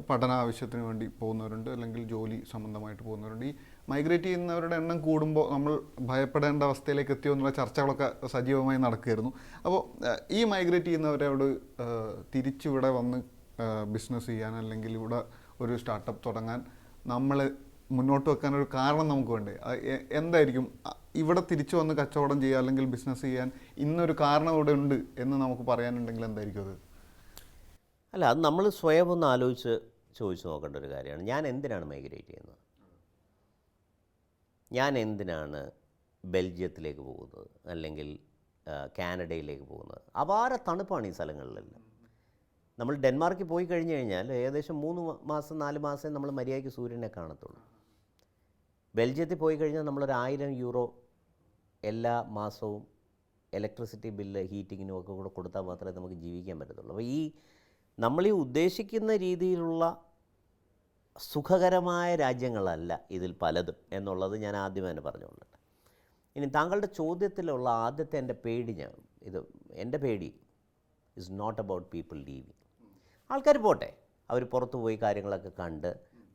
പഠന ആവശ്യത്തിന് വേണ്ടി പോകുന്നവരുണ്ട്, അല്ലെങ്കിൽ ജോലി സംബന്ധമായിട്ട് പോകുന്നവരുണ്ട്. ഈ മൈഗ്രേറ്റ് ചെയ്യുന്നവരുടെ എണ്ണം കൂടുമ്പോൾ നമ്മൾ ഭയപ്പെടേണ്ട അവസ്ഥയിലേക്ക് എത്തിയോ എന്നുള്ള ചർച്ചകളൊക്കെ സജീവമായി നടക്കുകയായിരുന്നു. അപ്പോൾ ഈ മൈഗ്രേറ്റ് ചെയ്യുന്നവരോട് തിരിച്ചിവിടെ വന്ന് ബിസിനസ് ചെയ്യാൻ അല്ലെങ്കിൽ ഇവിടെ ഒരു സ്റ്റാർട്ടപ്പ് തുടങ്ങാൻ നമ്മൾ മുന്നോട്ട് വെക്കാനൊരു കാരണം നമുക്ക് വേണ്ടേ? എന്തായിരിക്കും ഇവിടെ തിരിച്ചു വന്ന് കച്ചവടം ചെയ്യുക അല്ലെങ്കിൽ ബിസിനസ് ചെയ്യാൻ ഇന്നൊരു കാരണം ഇവിടെ ഉണ്ട് എന്ന് നമുക്ക് പറയാനുണ്ടെങ്കിൽ എന്തായിരിക്കും അത്? അല്ല, അത് നമ്മൾ സ്വയം ഒന്ന് ആലോചിച്ച് ചോദിച്ചു നോക്കേണ്ട ഒരു കാര്യമാണ്. ഞാൻ എന്തിനാണ് മൈഗ്രേറ്റ് ചെയ്യുന്നത്? ഞാൻ എന്തിനാണ് ബെൽജിയത്തിലേക്ക് പോകുന്നത്, അല്ലെങ്കിൽ കാനഡയിലേക്ക് പോകുന്നത്? അപാര തണുപ്പാണ് ഈ സ്ഥലങ്ങളിലെല്ലാം. നമ്മൾ ഡെൻമാർക്കിൽ പോയി കഴിഞ്ഞ് കഴിഞ്ഞാൽ ഏകദേശം 3 മാസം 4 മാസം നമ്മൾ മര്യാദയ്ക്ക് സൂര്യനെ കാണത്തുള്ളൂ. ബെൽജിയത്തിൽ പോയി കഴിഞ്ഞാൽ നമ്മളൊരു 1000 യൂറോ എല്ലാ മാസവും ഇലക്ട്രിസിറ്റി ബില്ല് ഹീറ്റിങ്ങിനും ഒക്കെ കൂടെ കൊടുത്താൽ മാത്രമേ നമുക്ക് ജീവിക്കാൻ പറ്റത്തുള്ളൂ. അപ്പോൾ നമ്മൾ ഉദ്ദേശിക്കുന്ന രീതിയിലുള്ള സുഖകരമായ രാജ്യങ്ങളല്ല ഇതിൽ പലതും എന്നുള്ളത് ഞാൻ ആദ്യം തന്നെ പറഞ്ഞുകൊള്ളട്ടെ. ഇനി താങ്കളുടെ ചോദ്യത്തിലുള്ള ആദ്യത്തെ എൻ്റെ പേടി is not about people leaving. ആൾക്കാർ പോട്ടെ, അവർ പുറത്തു പോയി കാര്യങ്ങളൊക്കെ കണ്ട്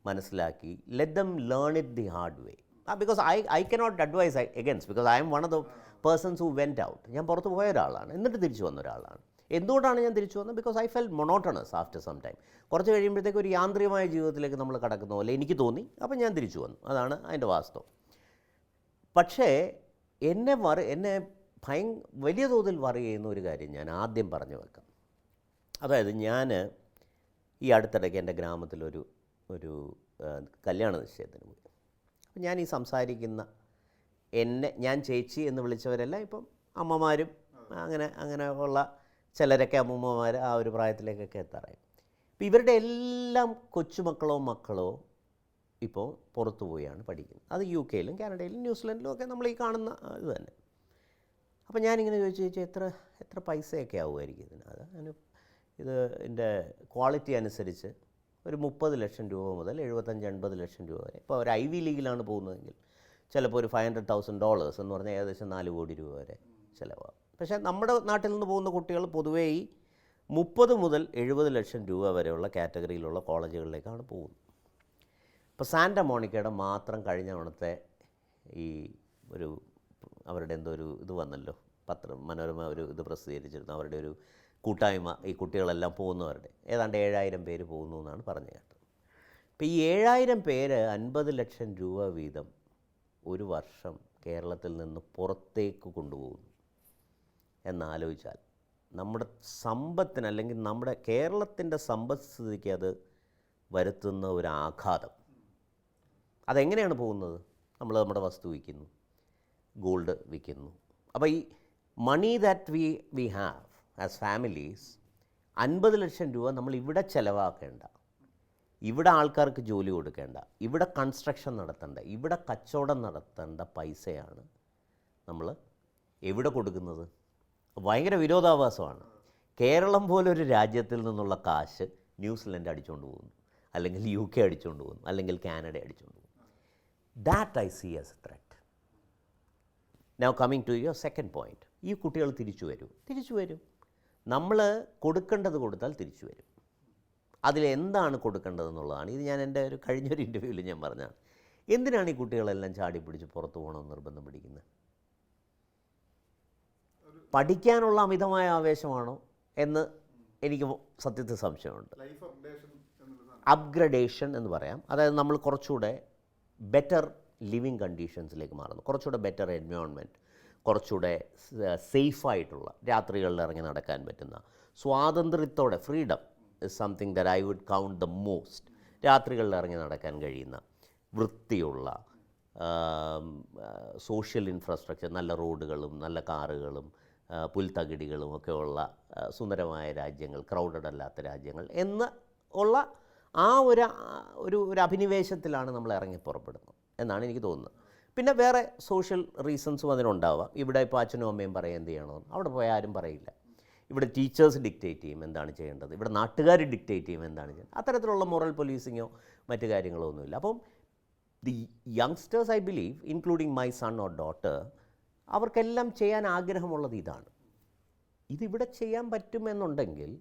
മനസ്സിലാക്കി, let them learn it the hard way. Because I cannot advise against, because I am one of the persons who went out. ഞാൻ പുറത്ത് പോയ ഒരാളാണ്, എന്നിട്ട് തിരിച്ചു വന്ന ഒരാളാണ്. എന്തുകൊണ്ടാണ് ഞാൻ തിരിച്ചു വന്നത്? Because I felt monotonous after some time. കുറച്ച് കഴിയുമ്പോഴത്തേക്ക് ഒരു യാന്ത്രികമായ ജീവിതത്തിലേക്ക് നമ്മൾ കടക്കുന്ന പോലെ എനിക്ക് തോന്നി. അപ്പം ഞാൻ തിരിച്ചു വന്നു. അതാണ് അതിൻ്റെ വാസ്തവം. പക്ഷേ എന്നെ വലിയ തോതിൽ വറി ചെയ്യുന്ന ഒരു കാര്യം ഞാൻ ആദ്യം പറഞ്ഞു വെക്കാം. അതായത് ഞാൻ ഈ അടുത്തിടയ്ക്ക് എൻ്റെ ഗ്രാമത്തിലൊരു കല്യാണ നിശ്ചയത്തിന് പോയി. അപ്പം ഞാൻ ഈ സംസാരിക്കുന്ന ഞാൻ ചേച്ചി എന്ന് വിളിച്ചവരെല്ലാം ഇപ്പം അമ്മമാരും അങ്ങനെ ഉള്ള ചിലരൊക്കെ അമ്മൂമ്മമാർ ആ ഒരു പ്രായത്തിലേക്കൊക്കെ എത്താറായി. ഇപ്പോൾ ഇവരുടെ എല്ലാം മക്കളോ ഇപ്പോൾ പുറത്തു പോയാണ് പഠിക്കുന്നത്. അത് UK-ലും കാനഡയിലും ന്യൂസിലൻഡിലും ഒക്കെ നമ്മൾ ഈ കാണുന്ന ഇത് തന്നെ. അപ്പോൾ ഞാനിങ്ങനെ ചോദിച്ചു എത്ര പൈസയൊക്കെ ആവുമായിരിക്കും ഇതിൻ്റെ ക്വാളിറ്റി അനുസരിച്ച് ഒരു 30 ലക്ഷം രൂപ മുതൽ 75-80 ലക്ഷം രൂപ വരെ. ഇപ്പോൾ ഒരു ഐവി ലീഗിലാണ് പോകുന്നതെങ്കിൽ ചിലപ്പോൾ ഒരു $500,000 എന്ന് പറഞ്ഞാൽ ഏകദേശം 4 കോടി രൂപ വരെ ചിലവാകും. പക്ഷേ നമ്മുടെ നാട്ടിൽ നിന്ന് പോകുന്ന കുട്ടികൾ പൊതുവേ ഈ 30 മുതൽ 70 ലക്ഷം രൂപ വരെയുള്ള കാറ്റഗറിയിലുള്ള കോളേജുകളിലേക്കാണ് പോകുന്നത്. ഇപ്പോൾ സാന്റ മോണിക്കയുടെ മാത്രം കഴിഞ്ഞ തവണത്തെ അവരുടെ എന്തോ ഒരു ഇത് വന്നല്ലോ, മനോരമ ഒരു ഇത് പ്രസിദ്ധീകരിച്ചിരുന്നു. അവരുടെ ഒരു കൂട്ടായ്മ, ഈ കുട്ടികളെല്ലാം പോകുന്നവരുടെ ഏതാണ്ട് 7000 പേര് പോകുന്നു എന്നാണ് പറഞ്ഞു കേട്ടത്. ഇപ്പോൾ ഈ 7000 പേര് 50 ലക്ഷം രൂപ വീതം ഒരു വർഷം കേരളത്തിൽ നിന്ന് പുറത്തേക്ക് കൊണ്ടുപോകുന്നു എന്നാലോചിച്ചാൽ നമ്മുടെ സമ്പത്തിന്, അല്ലെങ്കിൽ നമ്മുടെ കേരളത്തിൻ്റെ സമ്പദ്സ്ഥിതിക്ക് അത് വരുത്തുന്ന ഒരു ആഘാതം. അതെങ്ങനെയാണ് പോകുന്നത്? നമ്മൾ നമ്മുടെ വസ്തു വിൽക്കുന്നു, ഗോൾഡ് വിൽക്കുന്നു. അപ്പോൾ ഈ money that we have as families, 50 ലക്ഷം രൂപ നമ്മൾ ഇവിടെ ചിലവാക്കേണ്ട, ഇവിടെ ആൾക്കാർക്ക് ജോലി കൊടുക്കേണ്ട, ഇവിടെ കൺസ്ട്രക്ഷൻ നടത്തേണ്ട, ഇവിടെ കച്ചവടം നടത്തേണ്ട പൈസയാണ് നമ്മൾ എവിടെ കൊടുക്കുന്നത്? ഭയങ്കര വിരോധാഭാസമാണ്. കേരളം പോലൊരു രാജ്യത്തിൽ നിന്നുള്ള കാശ് ന്യൂസിലൻഡ് അടിച്ചുകൊണ്ട് പോകുന്നു, അല്ലെങ്കിൽ UK അടിച്ചുകൊണ്ട് പോകുന്നു, അല്ലെങ്കിൽ കാനഡ അടിച്ചുകൊണ്ട് പോകുന്നു. That I see as a threat. Now coming to your second point, ഈ കുട്ടികൾ തിരിച്ചു വരും. നമ്മൾ കൊടുക്കേണ്ടത് കൊടുത്താൽ തിരിച്ചു വരും. അതിലെന്താണ് കൊടുക്കേണ്ടതെന്നുള്ളതാണ്. ഇത് ഞാൻ എൻ്റെ കഴിഞ്ഞൊരു ഇൻ്റർവ്യൂവിൽ ഞാൻ പറഞ്ഞതാണ്. എന്തിനാണ് ഈ കുട്ടികളെല്ലാം ചാടി പിടിച്ച് പുറത്തു പോകണമെന്ന് നിർബന്ധം പിടിക്കുന്നത്? പഠിക്കാനുള്ള അമിതമായ ആവേശമാണോ എന്ന് എനിക്ക് സത്യത്തിൽ സംശയമുണ്ട്. അപ്ഗ്രഡേഷൻ എന്ന് പറയാം. അതായത് നമ്മൾ കുറച്ചുകൂടെ ബെറ്റർ ലിവിങ് കണ്ടീഷൻസിലേക്ക് മാറുന്നു, കുറച്ചുകൂടെ ബെറ്റർ എൻവയോൺമെൻറ്റ്, കുറച്ചുകൂടെ സേഫായിട്ടുള്ള, രാത്രികളിൽ ഇറങ്ങി നടക്കാൻ പറ്റുന്ന, സ്വാതന്ത്ര്യത്തോടെ, freedom is something that I would count the most. രാത്രികളിൽ ഇറങ്ങി നടക്കാൻ കഴിയുന്ന, വൃത്തിയുള്ള സോഷ്യൽ ഇൻഫ്രാസ്ട്രക്ചർ, നല്ല റോഡുകളും നല്ല കാറുകളും പുൽത്തകിടികളും ഒക്കെ ഉള്ള സുന്ദരമായ രാജ്യങ്ങൾ, ക്രൗഡഡ് അല്ലാത്ത രാജ്യങ്ങൾ എന്ന് ഉള്ള ആ ഒരു അഭിനിവേശത്തിലാണ് നമ്മൾ ഇറങ്ങി പുറപ്പെടുന്നത് എന്നാണ് എനിക്ക് തോന്നുന്നത്. പിന്നെ വേറെ സോഷ്യൽ റീസൺസും അതിനുണ്ടാവാം. ഇവിടെ ഇപ്പോൾ അച്ഛനും അമ്മയും പറയും എന്ത് ചെയ്യണമെന്ന്, അവിടെ പോയാൽ ആരും പറയില്ല. ഇവിടെ ടീച്ചേഴ്സ് ഡിക്റ്റേറ്റ് ചെയ്യും എന്താണ് ചെയ്യേണ്ടത്, ഇവിടെ നാട്ടുകാർ ഡിക്റ്റേറ്റ് ചെയ്യും എന്താണ് ചെയ്യേണ്ടത്. അത്തരത്തിലുള്ള മോറൽ പോലീസിങ്ങോ മറ്റു കാര്യങ്ങളോ ഒന്നുമില്ല. അപ്പം the youngsters I believe, including my son or daughter, അവർക്കെല്ലാം ചെയ്യാൻ ആഗ്രഹമുള്ളത് ഇതാണ്. ഇതിവിടെ ചെയ്യാൻ പറ്റുമെന്നുണ്ടെങ്കിൽ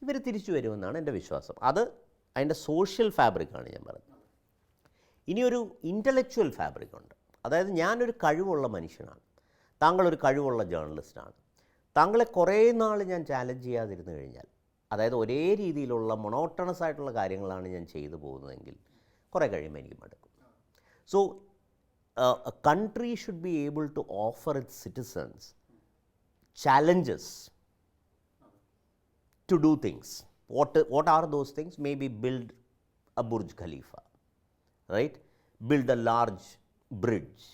ഇവർ തിരിച്ചു വരുമെന്നാണ് എൻ്റെ വിശ്വാസം. അതിൻ്റെ സോഷ്യൽ ഫാബ്രിക്കാണ് ഞാൻ പറഞ്ഞത്. ഇനിയൊരു ഇൻ്റലക്ച്വൽ ഫാബ്രിക് ഉണ്ട്. അതായത് ഞാനൊരു കഴിവുള്ള മനുഷ്യനാണ്, താങ്കളൊരു കഴിവുള്ള ജേർണലിസ്റ്റാണ്. താങ്കളെ കുറേ നാൾ ഞാൻ ചാലഞ്ച് ചെയ്യാതിരുന്നു കഴിഞ്ഞാൽ, അതായത് ഒരേ രീതിയിലുള്ള മൊണോട്ടണസ് ആയിട്ടുള്ള കാര്യങ്ങളാണ് ഞാൻ ചെയ്തു പോകുന്നതെങ്കിൽ കുറേ കഴിയുമ്പോൾ എനിക്ക് മടുക്കും. So a country should be able to offer its citizens challenges to do things. What are those things? Maybe build a Burj Khalifa, right? Build a large bridge,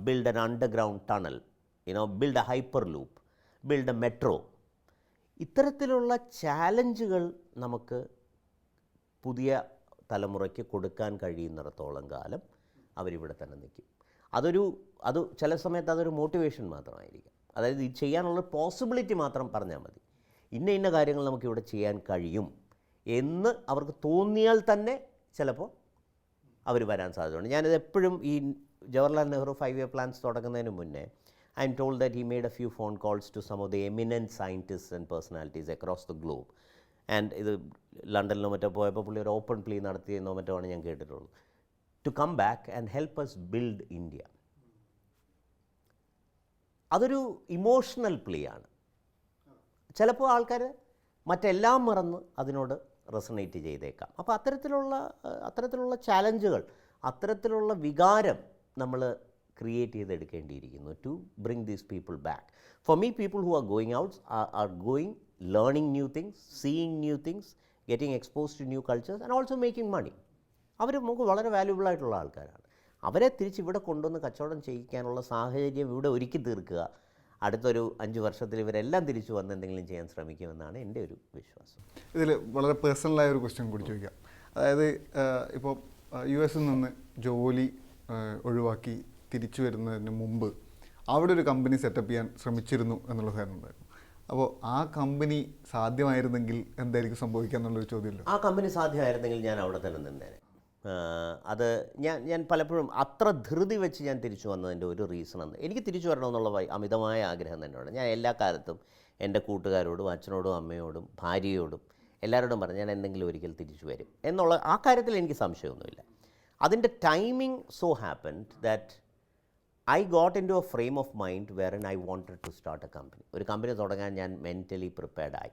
build an underground tunnel, build a hyperloop, build a metro. ഇത്തരത്തിലുള്ള ചാലഞ്ചുകൾ നമുക്ക് പുതിയ തലമുറയ്ക്ക് കൊടുക്കാൻ കഴിയുന്നിടത്തോളം കാലം അവരിവിടെ തന്നെ നിൽക്കും. അത് ചില സമയത്ത് അതൊരു മോട്ടിവേഷൻ മാത്രമായിരിക്കും. അതായത് ഇത് ചെയ്യാനുള്ള പോസിബിലിറ്റി മാത്രം പറഞ്ഞാൽ മതി. ഇന്ന കാര്യങ്ങൾ നമുക്കിവിടെ ചെയ്യാൻ കഴിയും എന്ന് അവർക്ക് തോന്നിയാൽ തന്നെ ചിലപ്പോൾ അവർ വരാൻ സാധ്യതയുണ്ട്. ഞാനിത് എപ്പോഴും ഈ ജവഹർലാൽ നെഹ്റു 5-year plans തുടങ്ങുന്നതിന് മുന്നേ I am told that he made a few phone calls to some of the eminent scientists and personalities across the globe. And ഇത് ലണ്ടനിലോ മറ്റോ പോയപ്പോൾ പുള്ളി ഒരു ഓപ്പൺ പ്ലീ നടത്തിയെന്നോ മറ്റോ ആണ് ഞാൻ കേട്ടിട്ടുള്ളത്. To come back and help us build India. അതൊരു ഇമോഷണൽ പ്ലേ ആണ്. ചിലപ്പോൾ ആൾക്കാർ മറ്റെല്ലാം മറന്ന് അതിനോട് റെസണേറ്റ് ചെയ്തേക്കാം. അപ്പോൾ അത്തരത്തിലുള്ള ചാലഞ്ചുകൾ, അത്തരത്തിലുള്ള വികാരം നമ്മൾ ക്രിയേറ്റ് ചെയ്തെടുക്കേണ്ടിയിരിക്കുന്നു to bring these people back. For me, people who are going out are going, learning new things, seeing new things, getting expose to new cultures and also making money. അവർ നമുക്ക് വളരെ വാല്യുബിൾ ആയിട്ടുള്ള ആൾക്കാരാണ്. അവരെ തിരിച്ച് ഇവിടെ കൊണ്ടുവന്ന് കച്ചവടം ചെയ്യിക്കാനുള്ള സാഹചര്യം ഇവിടെ ഒരുക്കി തീർക്കുക. അടുത്തൊരു 5 വർഷത്തിൽ ഇവരെല്ലാം തിരിച്ചു വന്ന് എന്തെങ്കിലും ചെയ്യാൻ ശ്രമിക്കുമെന്നാണ് എൻ്റെ ഒരു വിശ്വാസം. ഇതിൽ വളരെ പേഴ്സണലായ ഒരു ക്വസ്റ്റ്യൻ കൂടി ചോദിക്കാം. അതായത് ഇപ്പോൾ US നിന്ന് ജോലി ഒഴിവാക്കി തിരിച്ചു വരുന്നതിന് മുമ്പ് അവിടെ ഒരു കമ്പനി സെറ്റപ്പ് ചെയ്യാൻ ശ്രമിച്ചിരുന്നു എന്നുള്ള കാര്യം ഉണ്ടായിരുന്നു. അപ്പോൾ ആ കമ്പനി സാധ്യമായിരുന്നെങ്കിൽ എന്തായിരിക്കും സംഭവിക്കുക എന്നുള്ളൊരു ചോദ്യമല്ലോ. ആ കമ്പനി സാധ്യമായിരുന്നെങ്കിൽ ഞാൻ അവിടെ തന്നെ നിന്നേനെ. അത് ഞാൻ പലപ്പോഴും അത്ര ധൃതി വെച്ച് ഞാൻ തിരിച്ചു വന്നതിൻ്റെ ഒരു റീസൺ എനിക്ക് തിരിച്ചു വരണമെന്നുള്ള അമിതമായ ആഗ്രഹം തന്നെയാണ്. ഞാൻ എല്ലാ കാലത്തും എൻ്റെ കൂട്ടുകാരോടും അച്ഛനോടും അമ്മയോടും ഭാര്യയോടും എല്ലാവരോടും പറഞ്ഞു ഞാൻ എന്തെങ്കിലും ഒരിക്കൽ തിരിച്ചു വരും എന്നുള്ള ആ കാര്യത്തിൽ എനിക്ക് സംശയമൊന്നുമില്ല. അതിൻ്റെ timing so happened that I got into a frame of mind wherein I wanted to start a company. ഒരു കമ്പനി തുടങ്ങാൻ ഞാൻ മെൻ്റലി പ്രിപ്പയർഡ് ആയി.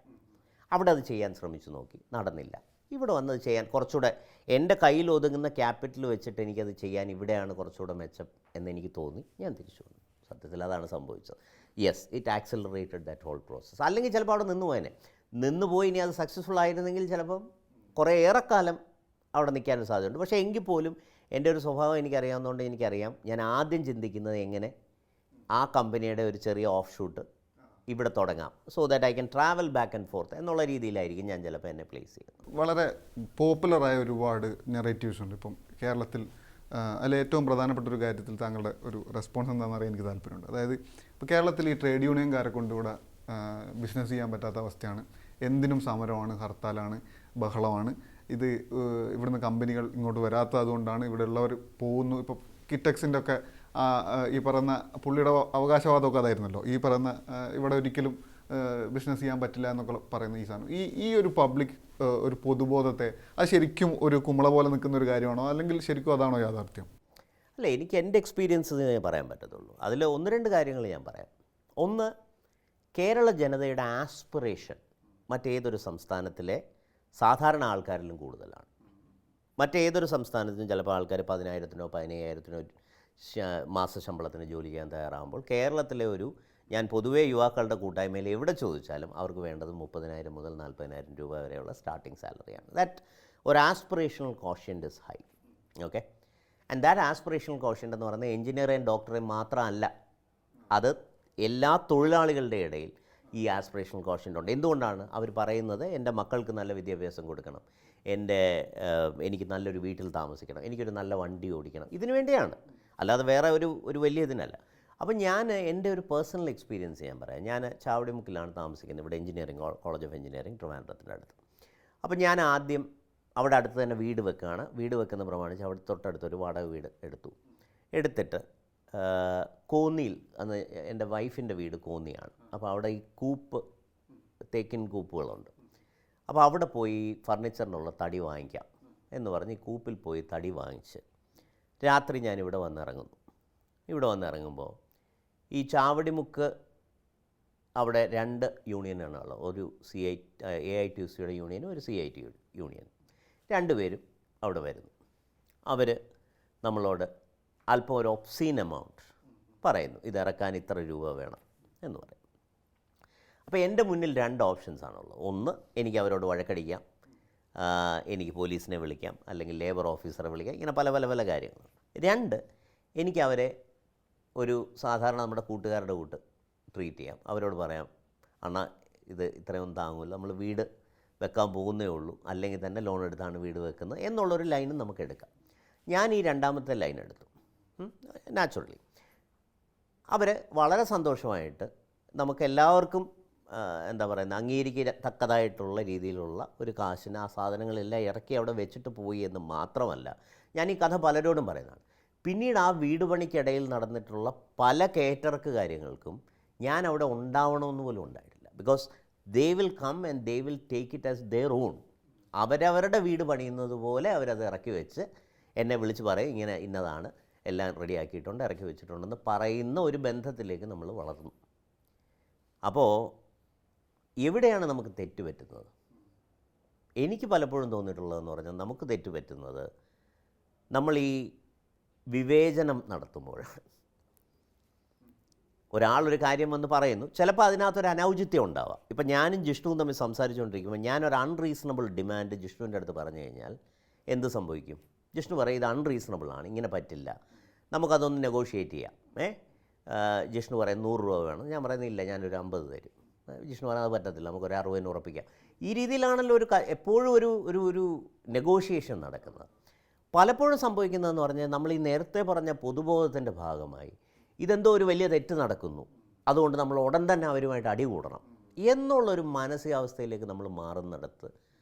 അവിടെ അത് ചെയ്യാൻ ശ്രമിച്ചു നോക്കി, നടന്നില്ല. ഇവിടെ വന്നത് ചെയ്യാൻ കുറച്ചുകൂടെ എൻ്റെ കയ്യിൽ ഒതുങ്ങുന്ന ക്യാപിറ്റൽ വെച്ചിട്ട് എനിക്കത് ചെയ്യാൻ ഇവിടെയാണ് കുറച്ചുകൂടെ മെച്ചം എന്നെനിക്ക് തോന്നി. ഞാൻ തിരിച്ചു വന്നു. സത്യത്തിൽ അതാണ് സംഭവിച്ചത്. Yes, it accelerated that whole process. അല്ലെങ്കിൽ ചിലപ്പോൾ അവിടെ നിന്ന് പോയി ഇനി അത് സക്സസ്ഫുൾ ആയിരുന്നെങ്കിൽ ചിലപ്പം കുറേ ഏറെക്കാലം അവിടെ നിൽക്കാനും സാധ്യതയുണ്ട്. പക്ഷേ എങ്കിൽ പോലും എൻ്റെ ഒരു സ്വഭാവം എനിക്കറിയാവുന്നതുകൊണ്ട് എനിക്കറിയാം ഞാൻ ആദ്യം ചിന്തിക്കുന്നത് എങ്ങനെ ആ കമ്പനിയുടെ ഒരു ചെറിയ ഓഫ് ഷൂട്ട് ഇവിടെ തുടങ്ങാം, so that I can travel back and fourth എന്നുള്ള രീതിയിലായിരിക്കും ഞാൻ ചിലപ്പോൾ എന്നെ പ്ലേസ് ചെയ്യുന്നത്. വളരെ പോപ്പുലറായ ഒരുപാട് നെറേറ്റീവ്സ് ഉണ്ട് ഇപ്പം കേരളത്തിൽ. അതിൽ ഏറ്റവും പ്രധാനപ്പെട്ട ഒരു കാര്യത്തിൽ താങ്കളുടെ ഒരു റെസ്പോൺസ് എന്താണെന്ന് അറിയാൻ എനിക്ക് താല്പര്യമുണ്ട്. അതായത് ഇപ്പോൾ കേരളത്തിൽ ഈ ട്രേഡ് യൂണിയൻകാരെ കൊണ്ടിവിടെ ബിസിനസ് ചെയ്യാൻ പറ്റാത്ത അവസ്ഥയാണ്. എന്തിനും സമരമാണ്, ഹർത്താലാണ്, ബഹളമാണ്. ഇത് ഇവിടുന്ന് കമ്പനികൾ ഇങ്ങോട്ട് വരാത്തത് അതുകൊണ്ടാണ് ഇവിടെ ഉള്ളവർ പോകുന്നു. ഇപ്പോൾ കിറ്റക്സിൻ്റെ ഒക്കെ ഈ പറയുന്ന പുള്ളിയുടെ അവകാശവാദമൊക്കെ അതായിരുന്നല്ലോ, ഈ പറയുന്ന ഇവിടെ ഒരിക്കലും ബിസിനസ് ചെയ്യാൻ പറ്റില്ല എന്നൊക്കെ പറയുന്ന ഈ സാധനം. ഈ ഒരു പബ്ലിക് ഒരു പൊതുബോധത്തെ അത് ശരിക്കും ഒരു കുമ്പള പോലെ നിൽക്കുന്ന ഒരു കാര്യമാണോ, അല്ലെങ്കിൽ ശരിക്കും അതാണോ യാഥാർത്ഥ്യം? അല്ല, എനിക്ക് എൻ്റെ എക്സ്പീരിയൻസ് പറയാൻ പറ്റത്തുള്ളൂ. അതിൽ 1-2 കാര്യങ്ങൾ ഞാൻ പറയാം. ഒന്ന്, കേരള ജനതയുടെ ആസ്പിറേഷൻ മറ്റേതൊരു സംസ്ഥാനത്തിലെ സാധാരണ ആൾക്കാരിലും കൂടുതലാണ്. മറ്റേതൊരു സംസ്ഥാനത്തും ചിലപ്പോൾ ആൾക്കാർ 10,000-നോ 15,000-നോ മാസശമ്പളത്തിന് ജോലി ചെയ്യാൻ തയ്യാറാകുമ്പോൾ കേരളത്തിലെ ഞാൻ പൊതുവേ യുവാക്കളുടെ കൂട്ടായ്മയിൽ എവിടെ ചോദിച്ചാലും അവർക്ക് വേണ്ടത് 30,000 മുതൽ 40,000 രൂപ വരെയുള്ള സ്റ്റാർട്ടിംഗ് സാലറിയാണ്. ദാറ്റ് ഒരു aspirational quotient is high. Okay, and that aspirational quotient എന്ന് പറയുന്നത് എഞ്ചിനീയറേയും ഡോക്ടറേയും മാത്രമല്ല, അത് എല്ലാ തൊഴിലാളികളുടെ ഇടയിൽ ഈ ആസ്പിറേഷണൽ കോഷ്യൻ്റ് ഉണ്ട്. എന്തുകൊണ്ടാണ്? അവർ പറയുന്നത് എൻ്റെ മക്കൾക്ക് നല്ല വിദ്യാഭ്യാസം കൊടുക്കണം, എനിക്ക് നല്ലൊരു വീട്ടിൽ താമസിക്കണം, എനിക്കൊരു നല്ല വണ്ടി ഓടിക്കണം, ഇതിനു വേണ്ടിയാണ്, അല്ലാതെ വേറെ ഒരു വലിയ ഇതിനല്ല. അപ്പം എൻ്റെ ഒരു പേഴ്സണൽ എക്സ്പീരിയൻസ് ഞാൻ പറയാം. ഞാൻ ചാവടിമുക്കിലാണ് താമസിക്കുന്നത്, ഇവിടെ കോളേജ് ഓഫ് എഞ്ചിനീയറിംഗ് ട്രിവാൻഡ്രത്തിൻ്റെ അടുത്ത്. അപ്പം ഞാൻ ആദ്യം അവിടെ അടുത്ത് തന്നെ വീട് വെക്കുകയാണ്. വീട് വെക്കുന്ന പ്രമാണിച്ച് അവിടെ തൊട്ടടുത്തൊരു വാടക വീട് എടുത്തിട്ട് കോന്നിയിൽ, അന്ന് എൻ്റെ വൈഫിൻ്റെ വീട് കോന്നിയാണ്. അപ്പോൾ അവിടെ ഈ തേക്കിൻ കൂപ്പുകളുണ്ട്. അപ്പോൾ അവിടെ പോയി ഫർണിച്ചറിനുള്ള തടി വാങ്ങിക്കാം എന്ന് പറഞ്ഞ് ഈ കൂപ്പിൽ പോയി തടി വാങ്ങിച്ച് രാത്രി ഞാനിവിടെ വന്നിറങ്ങുന്നു. ഇവിടെ വന്നിറങ്ങുമ്പോൾ ഈ ചാവടിമുക്ക് അവിടെ 2 യൂണിയനാണുള്ളത്. ഒരു AITUCയുടെ യൂണിയനും ഒരു CIT യൂണിയനും. 2 പേരും അവിടെ വരുന്നു. അവർ നമ്മളോട് അല്പം ഒരു ഒബ്സീൻ എമൗണ്ട് പറയുന്നു, ഇത് ഇറക്കാൻ ഇത്ര രൂപ വേണം എന്ന് പറയും. അപ്പോൾ എൻ്റെ മുന്നിൽ 2 ഓപ്ഷൻസാണുള്ളത്. ഒന്ന്, എനിക്ക് അവരോട് വഴക്കടിക്കാം, എനിക്ക് പോലീസിനെ വിളിക്കാം, അല്ലെങ്കിൽ ലേബർ ഓഫീസറെ വിളിക്കാം, ഇങ്ങനെ പല പല പല കാര്യങ്ങളുണ്ട്. 2, എനിക്ക് അവരെ ഒരു സാധാരണ നമ്മുടെ കൂട്ടുകാരുടെ കൂട്ട് ട്രീറ്റ് ചെയ്യാം. അവരോട് പറയാം, അണ്ണാ ഇത് ഇത്രയൊന്നും താങ്ങൂല, നമ്മൾ വീട് വെക്കാൻ പോകുന്നേ ഉള്ളൂ, അല്ലെങ്കിൽ തന്നെ ലോൺ എടുത്താണ് വീട് വെക്കുന്നത് എന്നുള്ളൊരു ലൈനും നമുക്ക് എടുക്കാം. ഞാൻ ഈ 2ാമത്തെ ലൈൻ എടുത്തു. നാച്ചുറലി അവർ വളരെ സന്തോഷമായിട്ട് നമുക്കെല്ലാവർക്കും എന്താ പറയുന്നത്, അംഗീകരിക്കത്തക്കതായിട്ടുള്ള രീതിയിലുള്ള ഒരു കാശിന് ആ സാധനങ്ങളെല്ലാം ഇറക്കി അവിടെ വെച്ചിട്ട് പോയി എന്ന് മാത്രമല്ല, ഞാൻ ഈ കഥ പലരോടും പറയുന്നതാണ്. പിന്നീട് ആ വീട് പണിക്കിടയിൽ നടന്നിട്ടുള്ള പല കേറ്റർക്ക് കാര്യങ്ങൾക്കും ഞാൻ അവിടെ ഉണ്ടാവണമെന്ന് പോലും ഉണ്ടായിട്ടില്ല. Because they will come and they will take it as their own. അവരവരുടെ വീട് പണിയുന്നത് പോലെ അവരത് ഇറക്കി വെച്ച് എന്നെ വിളിച്ച് പറയും, ഇങ്ങനെ ഇന്നതാണ്, എല്ലാം റെഡിയാക്കിയിട്ടുണ്ട്, ഇറക്കി വെച്ചിട്ടുണ്ടെന്ന് പറയുന്ന ഒരു ബന്ധത്തിലേക്ക് നമ്മൾ വളർന്നു. അപ്പോൾ എവിടെയാണ് നമുക്ക് തെറ്റുപറ്റുന്നത്? എനിക്ക് പലപ്പോഴും തോന്നിയിട്ടുള്ളതെന്ന് പറഞ്ഞാൽ, നമുക്ക് തെറ്റുപറ്റുന്നത് നമ്മൾ ഈ വിവേചനം നടത്തുമ്പോഴാണ്. ഒരാളൊരു കാര്യം വന്ന് പറയുന്നു, ചിലപ്പോൾ അതിനകത്തൊരു അനൗചിത്യം ഉണ്ടാവാം. ഇപ്പം ഞാനും ജിഷ്ണുവും തമ്മിൽ സംസാരിച്ചുകൊണ്ടിരിക്കുമ്പോൾ ഞാനൊരു അൺറീസണബിൾ ഡിമാൻഡ് ജിഷ്ണുവിൻ്റെ അടുത്ത് പറഞ്ഞു കഴിഞ്ഞാൽ എന്ത് സംഭവിക്കും? ജിഷ്ണു പറയും, ഇത് അൺറീസണബിളാണ്, ഇങ്ങനെ പറ്റില്ല, നമുക്കതൊന്ന് നെഗോഷിയേറ്റ് ചെയ്യാം. ജിഷ്ണു പറയും 100 രൂപ വേണം, ഞാൻ പറയുന്നില്ല, ഞാനൊരു 50 തരും. ജിഷ്ണു പറയാൻ അത് പറ്റത്തില്ല, നമുക്കൊരു 60 ഉറപ്പിക്കാം. ഈ രീതിയിലാണല്ലോ എപ്പോഴും ഒരു നെഗോഷിയേഷൻ നടക്കുന്നത്. പലപ്പോഴും സംഭവിക്കുന്നതെന്ന് പറഞ്ഞാൽ, നമ്മൾ ഈ നേരത്തെ പറഞ്ഞ പൊതുബോധത്തിൻ്റെ ഭാഗമായി ഇതെന്തോ ഒരു വലിയ തെറ്റ് നടക്കുന്നു, അതുകൊണ്ട് നമ്മൾ ഉടൻ തന്നെ അവരുമായിട്ട് അടി കൂടണം എന്നുള്ളൊരു മാനസികാവസ്ഥയിലേക്ക് നമ്മൾ മാറുന്നിടത്ത്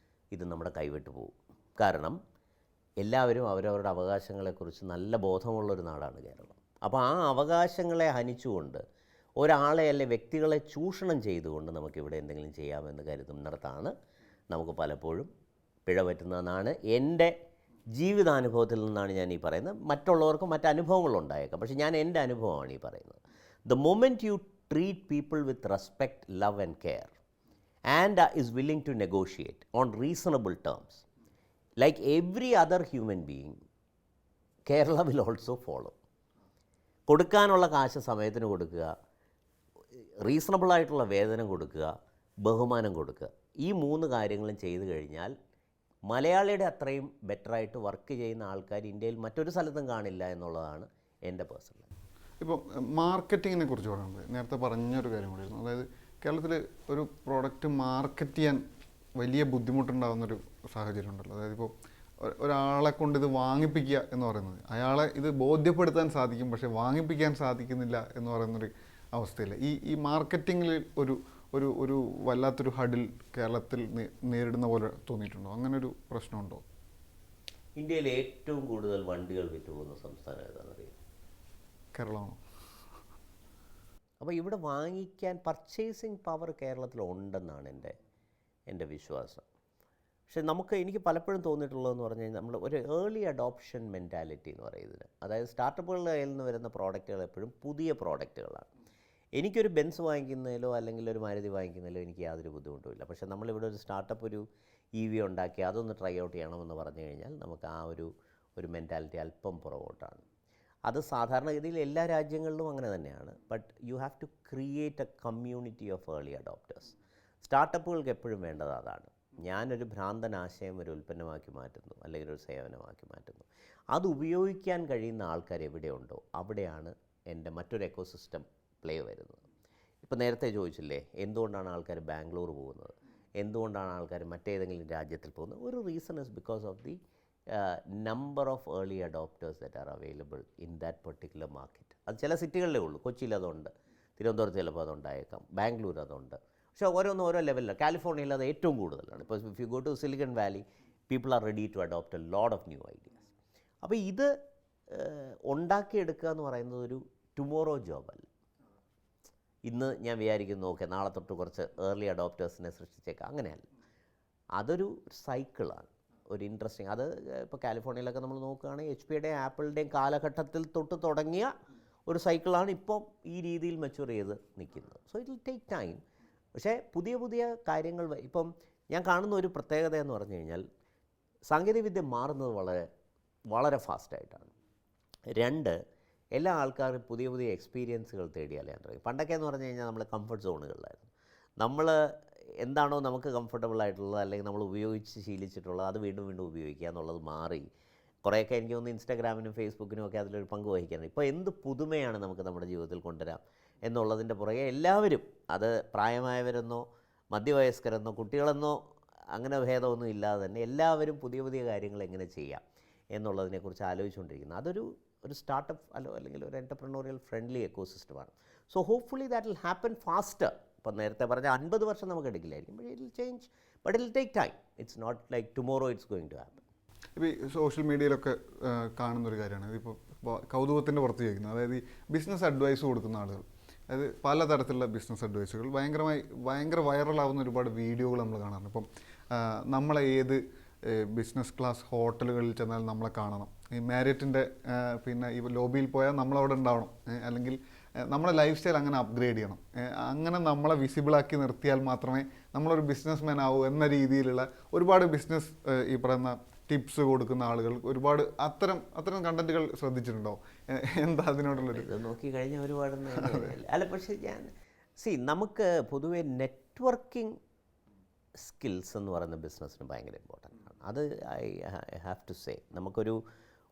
ഇത് നമ്മുടെ കൈവിട്ട് പോകും. കാരണം എല്ലാവരും അവരവരുടെ അവകാശങ്ങളെക്കുറിച്ച് നല്ല ബോധമുള്ളൊരു നാടാണ് കേരളം. അപ്പോൾ ആ അവകാശങ്ങളെ ഹനിച്ചുകൊണ്ട് ഒരാളെ അല്ലെ വ്യക്തികളെ ചൂഷണം ചെയ്തുകൊണ്ട് നമുക്കിവിടെ എന്തെങ്കിലും ചെയ്യാമെന്ന് കരുതുന്നിടത്താണ് നമുക്ക് പലപ്പോഴും പിഴ പറ്റുന്നതെന്നാണ് എൻ്റെ ജീവിതാനുഭവത്തിൽ നിന്നാണ് ഞാൻ ഈ പറയുന്നത്. മറ്റുള്ളവർക്കും മറ്റനുഭവങ്ങളുണ്ടായേക്കാം, പക്ഷേ ഞാൻ എൻ്റെ അനുഭവമാണ് ഈ പറയുന്നത്. The moment you treat people with respect, love and care and is willing to negotiate on reasonable terms like every other human being, Kerala will also follow. കൊടുക്കാനുള്ള കാശ് സമയത്തിന് കൊടുക്കുക, റീസണബിളായിട്ടുള്ള വേതനം കൊടുക്കുക, ബഹുമാനം കൊടുക്കുക, ഈ 3 കാര്യങ്ങളും ചെയ്തു കഴിഞ്ഞാൽ മലയാളിയുടെ അത്രയും ബെറ്ററായിട്ട് വർക്ക് ചെയ്യുന്ന ആൾക്കാർ ഇന്ത്യയിൽ മറ്റൊരു സ്ഥലത്തും കാണില്ല എന്നുള്ളതാണ് എൻ്റെ പേഴ്സണൽ. ഇപ്പോൾ മാർക്കറ്റിങ്ങിനെ കുറിച്ച് പറയുന്നത് നേരത്തെ പറഞ്ഞൊരു കാര്യം കൂടിയായിരുന്നു. അതായത് കേരളത്തിൽ ഒരു പ്രോഡക്റ്റ് മാർക്കറ്റ് ചെയ്യാൻ വലിയ ബുദ്ധിമുട്ടുണ്ടാകുന്നൊരു സാഹചര്യം ഉണ്ടല്ലോ. അതായത് ഇപ്പോൾ ഒരാളെ കൊണ്ട് ഇത് വാങ്ങിപ്പിക്കുക എന്ന് പറയുന്നത്, അയാളെ ഇത് ബോധ്യപ്പെടുത്താൻ സാധിക്കും, പക്ഷേ വാങ്ങിപ്പിക്കാൻ സാധിക്കുന്നില്ല എന്ന് പറയുന്നൊരു അവസ്ഥയില്ല. ഈ മാർക്കറ്റിങ്ങിൽ ഒരു വല്ലാത്തൊരു ഹഡിൽ കേരളത്തിൽ നേരിടുന്ന പോലെ തോന്നിയിട്ടുണ്ടോ? അങ്ങനെ ഒരു പ്രശ്നമുണ്ടോ? ഇന്ത്യയിൽ ഏറ്റവും കൂടുതൽ വണ്ടികൾ വിറ്റുപോകുന്ന സംസ്ഥാനം ഏതാണെന്നറിയാം? കേരളമാണോ? അപ്പോൾ ഇവിടെ വാങ്ങിക്കാൻ പർച്ചേസിങ് പവർ കേരളത്തിലുണ്ടെന്നാണ് എൻ്റെ വിശ്വാസം. പക്ഷേ എനിക്ക് പലപ്പോഴും തോന്നിയിട്ടുള്ളതെന്ന് പറഞ്ഞു കഴിഞ്ഞാൽ, നമ്മൾ ഒരു ഏർലി അഡോപ്ഷൻ മെൻറ്റാലിറ്റി എന്ന് പറയുന്നത്, അതായത് സ്റ്റാർട്ടപ്പുകളുടെ കയ്യിൽ നിന്ന് വരുന്ന പ്രോഡക്റ്റുകൾ എപ്പോഴും പുതിയ പ്രോഡക്റ്റുകളാണ്. എനിക്കൊരു ബെൻസ് വാങ്ങിക്കുന്നതിലോ അല്ലെങ്കിൽ ഒരു മാരുതി വാങ്ങിക്കുന്നതിലോ എനിക്ക് യാതൊരു ബുദ്ധിമുട്ടുമില്ല. പക്ഷേ നമ്മളിവിടെ ഒരു സ്റ്റാർട്ടപ്പ് ഒരു EV ഉണ്ടാക്കി അതൊന്ന് ട്രൈ ഔട്ട് ചെയ്യണമെന്ന് പറഞ്ഞു കഴിഞ്ഞാൽ നമുക്ക് ആ ഒരു മെൻറ്റാലിറ്റി അല്പം പുറകോട്ടാണ്. അത് സാധാരണഗതിയിൽ എല്ലാ രാജ്യങ്ങളിലും അങ്ങനെ തന്നെയാണ്. But you have to create a community of early adopters. സ്റ്റാർട്ടപ്പുകൾക്ക് എപ്പോഴും വേണ്ടത് അതാണ്. ഞാനൊരു ഭ്രാന്തൻ ആശയം ഒരു ഉൽപ്പന്നമാക്കി മാറ്റുന്നു, അല്ലെങ്കിൽ ഒരു സേവനമാക്കി മാറ്റുന്നു. അത് ഉപയോഗിക്കാൻ കഴിയുന്ന ആൾക്കാർ എവിടെയുണ്ടോ അവിടെയാണ് എൻ്റെ മറ്റൊരു എക്കോസിസ്റ്റം പ്ലേ വരുന്നത്. ഇപ്പോൾ നേരത്തെ ചോദിച്ചില്ലേ, എന്തുകൊണ്ടാണ് ആൾക്കാർ ബാംഗ്ലൂർ പോകുന്നത്, എന്തുകൊണ്ടാണ് ആൾക്കാർ മറ്റേതെങ്കിലും രാജ്യത്തിൽ പോകുന്നത്? ഒരു reason is because of the number of early adopters that are available in that particular market. അത് ചില സിറ്റികളിലേ ഉള്ളൂ. കൊച്ചിയിൽ അതുണ്ട്, തിരുവനന്തപുരത്ത് ചിലപ്പോൾ അതുണ്ടായേക്കാം, ബാംഗ്ലൂർ അതുണ്ട്. പക്ഷേ ഓരോന്നും ഓരോ ലെവലിലാണ്. കാലിഫോർണിയയിൽ അത് ഏറ്റവും കൂടുതലാണ്. ഇപ്പോൾ if you go to Silicon Valley, people are ready to adopt a lot of new ideas. അപ്പോൾ ഇത് ഉണ്ടാക്കിയെടുക്കുക എന്ന് പറയുന്നത് ഒരു ടുമോറോ ജോബല്ല. ഇന്ന് ഞാൻ വിചാരിക്കുന്നു ഓക്കെ നാളെ തൊട്ട് കുറച്ച് ഏർലി അഡോപ്റ്റേഴ്സിനെ സൃഷ്ടിച്ചേക്കാം, അങ്ങനെയല്ല. അതൊരു സൈക്കിളാണ്, ഒരു ഇൻട്രസ്റ്റിംഗ്. അത് ഇപ്പോൾ കാലിഫോർണിയയിലൊക്കെ നമ്മൾ നോക്കുകയാണെങ്കിൽ HP-യുടെയും ആപ്പിളിൻ്റെയും കാലഘട്ടത്തിൽ തൊട്ട് തുടങ്ങിയ ഒരു സൈക്കിളാണ് ഇപ്പോൾ ഈ രീതിയിൽ മെച്യൂർ ചെയ്ത് നിൽക്കുന്നത്. So it will take time. പക്ഷേ പുതിയ പുതിയ കാര്യങ്ങൾ ഇപ്പം ഞാൻ കാണുന്ന ഒരു പ്രത്യേകത എന്ന് പറഞ്ഞു കഴിഞ്ഞാൽ, സാങ്കേതികവിദ്യ മാറുന്നത് വളരെ വളരെ ഫാസ്റ്റായിട്ടാണ്. 2, എല്ലാ ആൾക്കാരും പുതിയ പുതിയ എക്സ്പീരിയൻസുകൾ തേടി അറിയാൻ തുടങ്ങി. പണ്ടൊക്കെ എന്ന് പറഞ്ഞു കഴിഞ്ഞാൽ നമ്മൾ കംഫർട്ട് സോണുകളിലായിരുന്നു. നമ്മൾ എന്താണോ നമുക്ക് കംഫർട്ടബിൾ ആയിട്ടുള്ളത് അല്ലെങ്കിൽ നമ്മൾ ഉപയോഗിച്ച് ശീലിച്ചിട്ടുള്ളത് അത് വീണ്ടും വീണ്ടും ഉപയോഗിക്കുക എന്നുള്ളത് മാറി. കുറേയൊക്കെ എനിക്ക് തോന്നുന്നു ഇൻസ്റ്റാഗ്രാമിനും ഫേസ്ബുക്കിനും ഒക്കെ അതിലൊരു പങ്ക് വഹിക്കാനുണ്ട്. ഇപ്പോൾ എന്ത് പുതുമയാണ് നമുക്ക് നമ്മുടെ ജീവിതത്തിൽ കൊണ്ടുവരാം എന്നുള്ളതിൻ്റെ പുറകെ എല്ലാവരും, അത് പ്രായമായവരെന്നോ മധ്യവയസ്കരെന്നോ കുട്ടികളെന്നോ അങ്ങനെ ഭേദമൊന്നും ഇല്ലാതെ തന്നെ എല്ലാവരും പുതിയ പുതിയ കാര്യങ്ങൾ എങ്ങനെ ചെയ്യാം എന്നുള്ളതിനെക്കുറിച്ച് ആലോചിച്ചുകൊണ്ടിരിക്കുന്നു. ഒരു സ്റ്റാർട്ടപ്പ് അല്ലെങ്കിൽ ഒരു എൻ്റർപ്രനോറിയൽ ഫ്രണ്ട്ലി എക്കോസിസ്റ്റമാണ്. So hopefully that will happen faster. ഇപ്പം നേരത്തെ പറഞ്ഞ 50 വർഷം നമുക്ക് എടുക്കില്ലായിരിക്കും, but it will change, but it will take time. It's not like tomorrow it's going to happen. ഇപ്പോൾ ഈ സോഷ്യൽ മീഡിയയിലൊക്കെ കാണുന്നൊരു കാര്യമാണ് ഇതിപ്പോൾ കൗതുകത്തിൻ്റെ പുറത്ത് ചോദിക്കുന്നത്. അതായത് ഈ ബിസിനസ് അഡ്വൈസ് കൊടുക്കുന്ന ആളുകൾ, അതായത് പലതരത്തിലുള്ള ബിസിനസ് അഡ്വൈസുകൾ ഭയങ്കര വൈറലാവുന്ന ഒരുപാട് വീഡിയോകൾ നമ്മൾ കാണാറുണ്ട്. ഇപ്പം നമ്മളെ ഏത് ബിസിനസ് ക്ലാസ് ഹോട്ടലുകളിൽ ചെന്നാൽ നമ്മളെ കാണണം, ഈ മാരിയറ്റിൻ്റെ പിന്നെ ഈ ലോബിയിൽ പോയാൽ നമ്മളവിടെ ഉണ്ടാവണം, അല്ലെങ്കിൽ നമ്മളെ ലൈഫ് സ്റ്റൈൽ അങ്ങനെ അപ്ഗ്രേഡ് ചെയ്യണം, അങ്ങനെ നമ്മളെ വിസിബിളാക്കി നിർത്തിയാൽ മാത്രമേ നമ്മളൊരു ബിസിനസ് മാൻ ആവൂ എന്ന രീതിയിലുള്ള ഒരുപാട് ബിസിനസ് ഈ പറയുന്ന ടിപ്സ് കൊടുക്കുന്ന ആളുകൾ ഒരുപാട് അത്തരം കണ്ടന്റുകൾ ശ്രദ്ധിച്ചിട്ടുണ്ടോ? എന്താ അതിനോടുള്ളൊരു ഇത് നോക്കി കഴിഞ്ഞാൽ ഒരുപാട് അല്ല. പക്ഷേ നമുക്ക് പൊതുവെ നെറ്റ്വർക്കിംഗ് സ്കിൽസ് എന്ന് പറയുന്ന ബിസിനസ്സിന് ഭയങ്കര ഇമ്പോർട്ടൻ്റ് ആണ്. അത് ഐ ഹാവ് ടു സേ.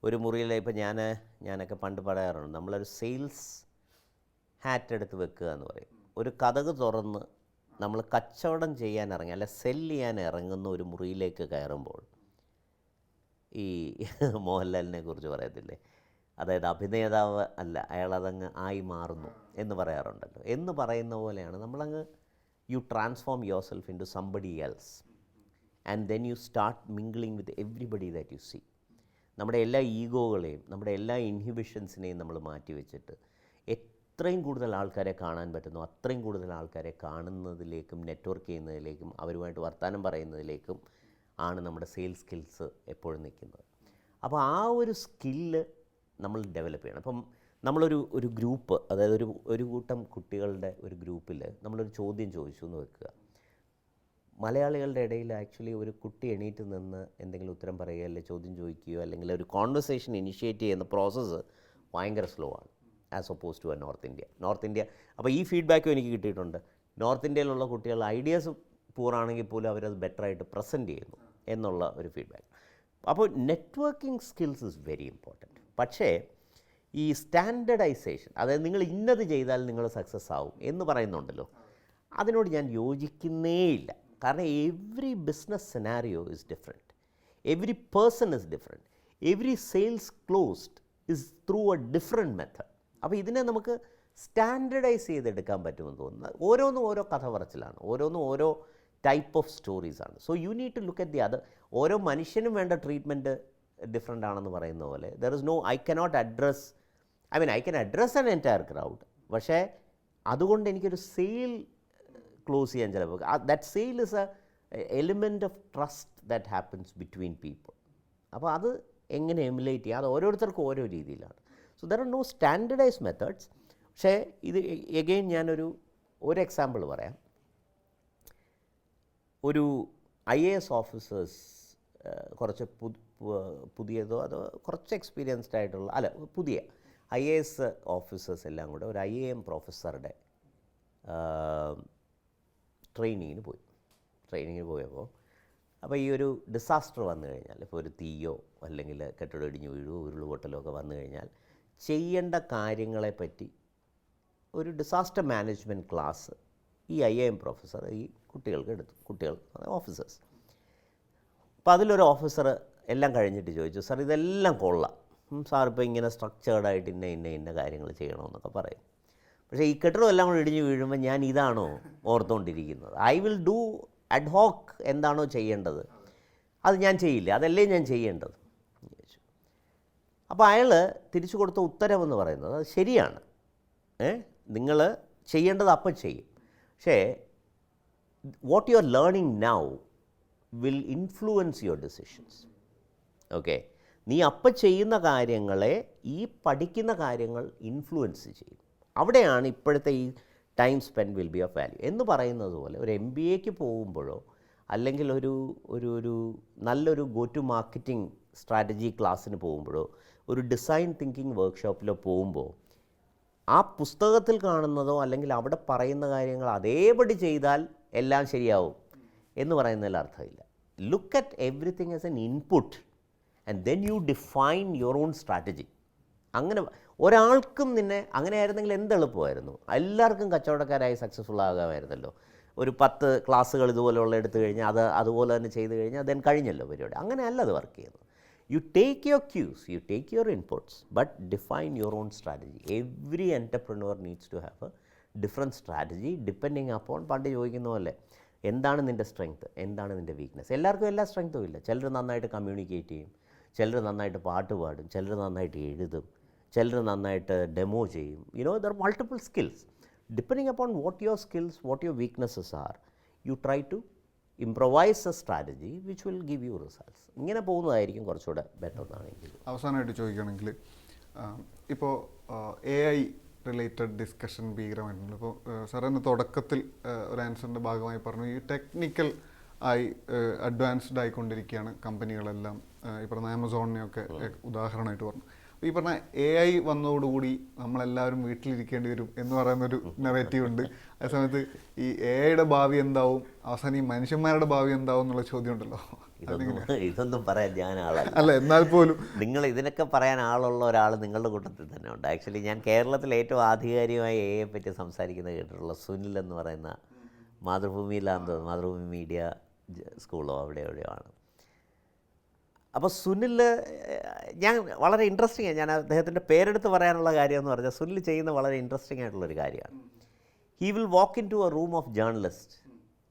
ഒരു മുറിയിൽ ഇപ്പം ഞാനൊക്കെ പണ്ട് പറയാറുണ്ട്, നമ്മളൊരു സെയിൽസ് ഹാറ്റ് എടുത്ത് വെക്കുക എന്ന് പറയും. ഒരു കതക് തുറന്ന് നമ്മൾ കച്ചവടം ചെയ്യാൻ ഇറങ്ങി അല്ല സെല്ല് ചെയ്യാൻ ഇറങ്ങുന്ന ഒരു മുറിയിലേക്ക് കയറുമ്പോൾ, ഈ മോഹൻലാലിനെ കുറിച്ച് പറയത്തില്ലേ, അതായത് അഭിനേതാവ് അല്ല അയാളതങ്ങ് ആയി മാറുന്നു എന്ന് പറയാറുണ്ടല്ലോ. എന്ന് പറയുന്ന പോലെയാണ് നമ്മളങ്ങ് you transform yourself into somebody else and then you start mingling with everybody that you see. നമ്മുടെ എല്ലാ ഈഗോകളെയും നമ്മുടെ എല്ലാ ഇൻഹിബിഷൻസിനെയും നമ്മൾ മാറ്റി വെച്ചിട്ട് എത്രയും കൂടുതൽ ആൾക്കാരെ കാണാൻ പറ്റുന്നു അത്രയും കൂടുതൽ ആൾക്കാരെ കാണുന്നതിലേക്കും നെറ്റ്വർക്ക് ചെയ്യുന്നതിലേക്കും അവരുമായിട്ട് വർത്തമാനം പറയുന്നതിലേക്കും ആണ് നമ്മുടെ സെയിൽസ് സ്കിൽസ് എപ്പോഴും നിൽക്കുന്നത്. അപ്പോൾ ആ ഒരു സ്കില്ല് നമ്മൾ ഡെവലപ്പ് ചെയ്യണം. അപ്പം നമ്മളൊരു ഗ്രൂപ്പ്, അതായത് ഒരു കൂട്ടം കുട്ടികളുടെ ഒരു ഗ്രൂപ്പിൽ നമ്മളൊരു ചോദ്യം ചോദിച്ചു എന്ന് വെക്കുക. മലയാളികളുടെ ഇടയിൽ ആക്ച്വലി ഒരു കുട്ടി എണീറ്റ് നിന്ന് എന്തെങ്കിലും ഉത്തരം പറയുകയോ അല്ലെങ്കിൽ ചോദ്യം ചോദിക്കുകയോ അല്ലെങ്കിൽ ഒരു കോൺവെർസേഷൻ ഇനിഷ്യേറ്റ് ചെയ്യുന്ന പ്രോസസ്സ് ഭയങ്കര സ്ലോ ആണ് as oppose to north India. അപ്പോൾ ഈ ഫീഡ്ബാക്കും എനിക്ക് കിട്ടിയിട്ടുണ്ട്. നോർത്ത് ഇന്ത്യയിലുള്ള കുട്ടികൾ ഐഡിയാസ് പൂറാണെങ്കിൽ പോലും അവരത് ബെറ്ററായിട്ട് പ്രസൻറ്റ് ചെയ്യുന്നു എന്നുള്ള ഒരു ഫീഡ്ബാക്ക്. അപ്പോൾ networking skills is very important. പക്ഷേ ഈ സ്റ്റാൻഡർഡൈസേഷൻ, അതായത് നിങ്ങൾ ഇന്നത് ചെയ്താൽ നിങ്ങൾ സക്സസ് ആവും എന്ന് പറയുന്നുണ്ടല്ലോ, അതിനോട് ഞാൻ യോജിക്കുന്നേയില്ല. കാരണം every business scenario is different, every person is different, every sales closed is through A different method. അപ്പോൾ ഇതിനെ നമുക്ക് സ്റ്റാൻഡർഡൈസ് ചെയ്തെടുക്കാൻ പറ്റുമെന്ന് തോന്നുന്നത്. ഓരോന്നും ഓരോ കഥ പറച്ചിലാണ്, ഓരോന്നും ഓരോ ടൈപ്പ് ഓഫ് സ്റ്റോറീസാണ്. So you need to look at the other. ഓരോ മനുഷ്യനും വേണ്ട ട്രീറ്റ്മെൻറ്റ് ഡിഫറെൻ്റ് ആണെന്ന് പറയുന്ന പോലെ there is no I cannot address I can address an entire crowd. പക്ഷേ അതുകൊണ്ട് എനിക്കൊരു സെയിൽ ക്ലോസ് ചെയ്യാൻ ചിലപ്പോൾ that sale is a element of trust that happens between people. അപ്പോൾ അത് എങ്ങനെ എമുലേറ്റ് ചെയ്യുക, അത് ഓരോരുത്തർക്കും ഓരോ രീതിയിലാണ്. So there are no standardise methods. പക്ഷേ ഇത് എഗെയിൻ ഞാനൊരു എക്സാമ്പിൾ പറയാം. ഒരു IAS ഓഫീസേഴ്സ് കുറച്ച് പുതിയതോ അതോ കുറച്ച് എക്സ്പീരിയൻസ്ഡ് ആയിട്ടുള്ള പുതിയ IAS ഓഫീസേഴ്സ് എല്ലാം കൂടെ ഒരു IIM പ്രൊഫസറുടെ ട്രെയിനിങ്ങിന് പോയപ്പോൾ അപ്പോൾ ഈ ഒരു ഡിസാസ്റ്റർ വന്നു കഴിഞ്ഞാൽ, ഇപ്പോൾ ഒരു തീയോ അല്ലെങ്കിൽ കെട്ടിടം ഇടിഞ്ഞു വീഴുകയോ ഉരുളുപൊട്ടലോ ഒക്കെ വന്നു കഴിഞ്ഞാൽ ചെയ്യേണ്ട കാര്യങ്ങളെപ്പറ്റി ഒരു ഡിസാസ്റ്റർ മാനേജ്മെൻറ്റ് ക്ലാസ് ഈ IIM പ്രൊഫസർ ഈ കുട്ടികൾ ഓഫീസേഴ്സ്. അപ്പോൾ അതിലൊരു ഓഫീസർ എല്ലാം കഴിഞ്ഞിട്ട് ചോദിച്ചു, സാർ ഇതെല്ലാം കൊള്ളാം, സാർ ഇപ്പോൾ ഇങ്ങനെ സ്ട്രക്ചേർഡായിട്ട് ഇന്ന കാര്യങ്ങൾ ചെയ്യണമെന്നൊക്കെ പറയും. പക്ഷേ ഈ കെട്ടിടം എല്ലാം കൂടി ഇടിഞ്ഞ് വീഴുമ്പോൾ ഞാൻ ഇതാണോ ഓർത്തുകൊണ്ടിരിക്കുന്നത്? ഐ വിൽ ഡു അഡ്ഹോക്ക് എന്താണോ ചെയ്യേണ്ടത് അത് ഞാൻ ചെയ്യില്ല, അതല്ലേ ഞാൻ ചെയ്യേണ്ടത് ചോദിച്ചു. അപ്പോൾ അയാൾ തിരിച്ചു കൊടുത്ത ഉത്തരമെന്ന് പറയുന്നത് അത് ശരിയാണ്, നിങ്ങൾ ചെയ്യേണ്ടത് അപ്പം ചെയ്യും. പക്ഷേ what you are learning now will influence your decisions. Okay, നീ അപ്പം ചെയ്യുന്ന കാര്യങ്ങളെ ഈ പഠിക്കുന്ന കാര്യങ്ങൾ ഇൻഫ്ലുവൻസ് ചെയ്യും. അവിടെയാണ് ഇപ്പോഴത്തെ ഈ time spend will be of value എന്ന് പറയുന്നത് പോലെ ഒരു MBAക്ക് പോകുമ്പോഴോ അല്ലെങ്കിൽ ഒരു നല്ലൊരു ഗോ ടു മാർക്കറ്റിംഗ് സ്ട്രാറ്റജി ക്ലാസ്സിന് പോകുമ്പോഴോ ഒരു ഡിസൈൻ തിങ്കിങ് വർക്ക്ഷോപ്പിലോ പോകുമ്പോൾ ആ പുസ്തകത്തിൽ കാണുന്നതോ അല്ലെങ്കിൽ അവിടെ പറയുന്ന കാര്യങ്ങൾ അതേപടി ചെയ്താൽ എല്ലാം ശരിയാവും എന്ന് പറയുന്നതിൽ അർത്ഥമില്ല. Look at everything as an input and then you define your own strategy. അങ്ങനെ ഒരാൾക്കും നിന്നെ അങ്ങനെ ആയിരുന്നെങ്കിൽ എന്ത് എളുപ്പമായിരുന്നു, എല്ലാവർക്കും കച്ചവടക്കാരായി സക്സസ്ഫുൾ ആകാമായിരുന്നല്ലോ. ഒരു 10 ക്ലാസ്സുകൾ ഇതുപോലെയുള്ള എടുത്തു കഴിഞ്ഞാൽ അതുപോലെ തന്നെ ചെയ്ത് കഴിഞ്ഞാൽ ദെൻ കഴിഞ്ഞല്ലോ പരിപാടി. അങ്ങനെയല്ല അത് വർക്ക് ചെയ്യുന്നത്. You take your cues, you take your inputs, but define your own strategy. Every entrepreneur needs to have a different strategy depending upon പണ്ട് ചോദിക്കുന്ന പോലെ എന്താണ് നിൻ്റെ സ്ട്രെങ്ത്, എന്താണ് നിൻ്റെ വീക്ക്നെസ്. എല്ലാവർക്കും എല്ലാ സ്ട്രെങ്ത്തും ഇല്ല. ചിലർ നന്നായിട്ട് കമ്മ്യൂണിക്കേറ്റ് ചെയ്യും, ചിലർ നന്നായിട്ട് പാട്ട് പാടും, ചിലർ നന്നായിട്ട് എഴുതും, ചിലർ നന്നായിട്ട് ഡെമോ ചെയ്യും. There are multiple skills. Depending upon what your skills, what your weaknesses are, you try to improvise a strategy which will give you results. ഇങ്ങനെ പോകുന്നതായിരിക്കും കുറച്ചുകൂടെ ബെറ്റർ എന്നാണ് എനിക്ക്. അവസാനമായിട്ട് ചോദിക്കുകയാണെങ്കിൽ ഇപ്പോൾ AI റിലേറ്റഡ് ഡിസ്കഷൻ ഭീകരമായിട്ടുണ്ട്. ഇപ്പോൾ സാറിന് തുടക്കത്തിൽ ഒരു ആൻസറിൻ്റെ ഭാഗമായി പറഞ്ഞു ഈ ടെക്നിക്കൽ ആയി അഡ്വാൻസ്ഡ് ആയിക്കൊണ്ടിരിക്കുകയാണ് കമ്പനികളെല്ലാം. ഈ പറഞ്ഞ ആമസോണിനെയൊക്കെ ഉദാഹരണമായിട്ട് പറഞ്ഞു. ഈ പറഞ്ഞ AI വന്നതോടുകൂടി നമ്മളെല്ലാവരും വീട്ടിലിരിക്കേണ്ടി വരും എന്ന് പറയുന്നൊരു നെറേറ്റീവ് ഉണ്ട്. അതേസമയത്ത് ഈ AI ഭാവി എന്താവും, അവസാനം ഈ മനുഷ്യന്മാരുടെ ഭാവി എന്താവും എന്നുള്ള ചോദ്യം ഉണ്ടല്ലോ. ഇതൊന്നും പറയാൻ ഞാൻ ആളല്ല. അല്ല, എന്നാൽ പോലും നിങ്ങൾ ഇതിനൊക്കെ പറയാൻ ആളുള്ള ഒരാൾ നിങ്ങളുടെ കൂട്ടത്തിൽ തന്നെ ഉണ്ട്. ആക്ച്വലി ഞാൻ കേരളത്തിൽ ഏറ്റവും ആധികാരികമായി AI പറ്റി സംസാരിക്കുന്നത് കേട്ടിട്ടുള്ള സുനിൽ എന്ന് പറയുന്ന മാതൃഭൂമിയിലാണെന്ന് തോന്നുന്നു, മാതൃഭൂമി മീഡിയ സ്കൂളോ എവിടെയോ ആണ്. അപ്പോൾ സുനിൽ, ഞാൻ വളരെ ഇൻട്രസ്റ്റിംഗ് ആണ്, ഞാൻ അദ്ദേഹത്തിൻ്റെ പേരെടുത്ത് പറയാനുള്ള കാര്യം എന്ന് പറഞ്ഞാൽ സുനിൽ ചെയ്യുന്ന വളരെ ഇൻട്രസ്റ്റിംഗ് ആയിട്ടുള്ളൊരു കാര്യമാണ്. He will walk into a room of journalist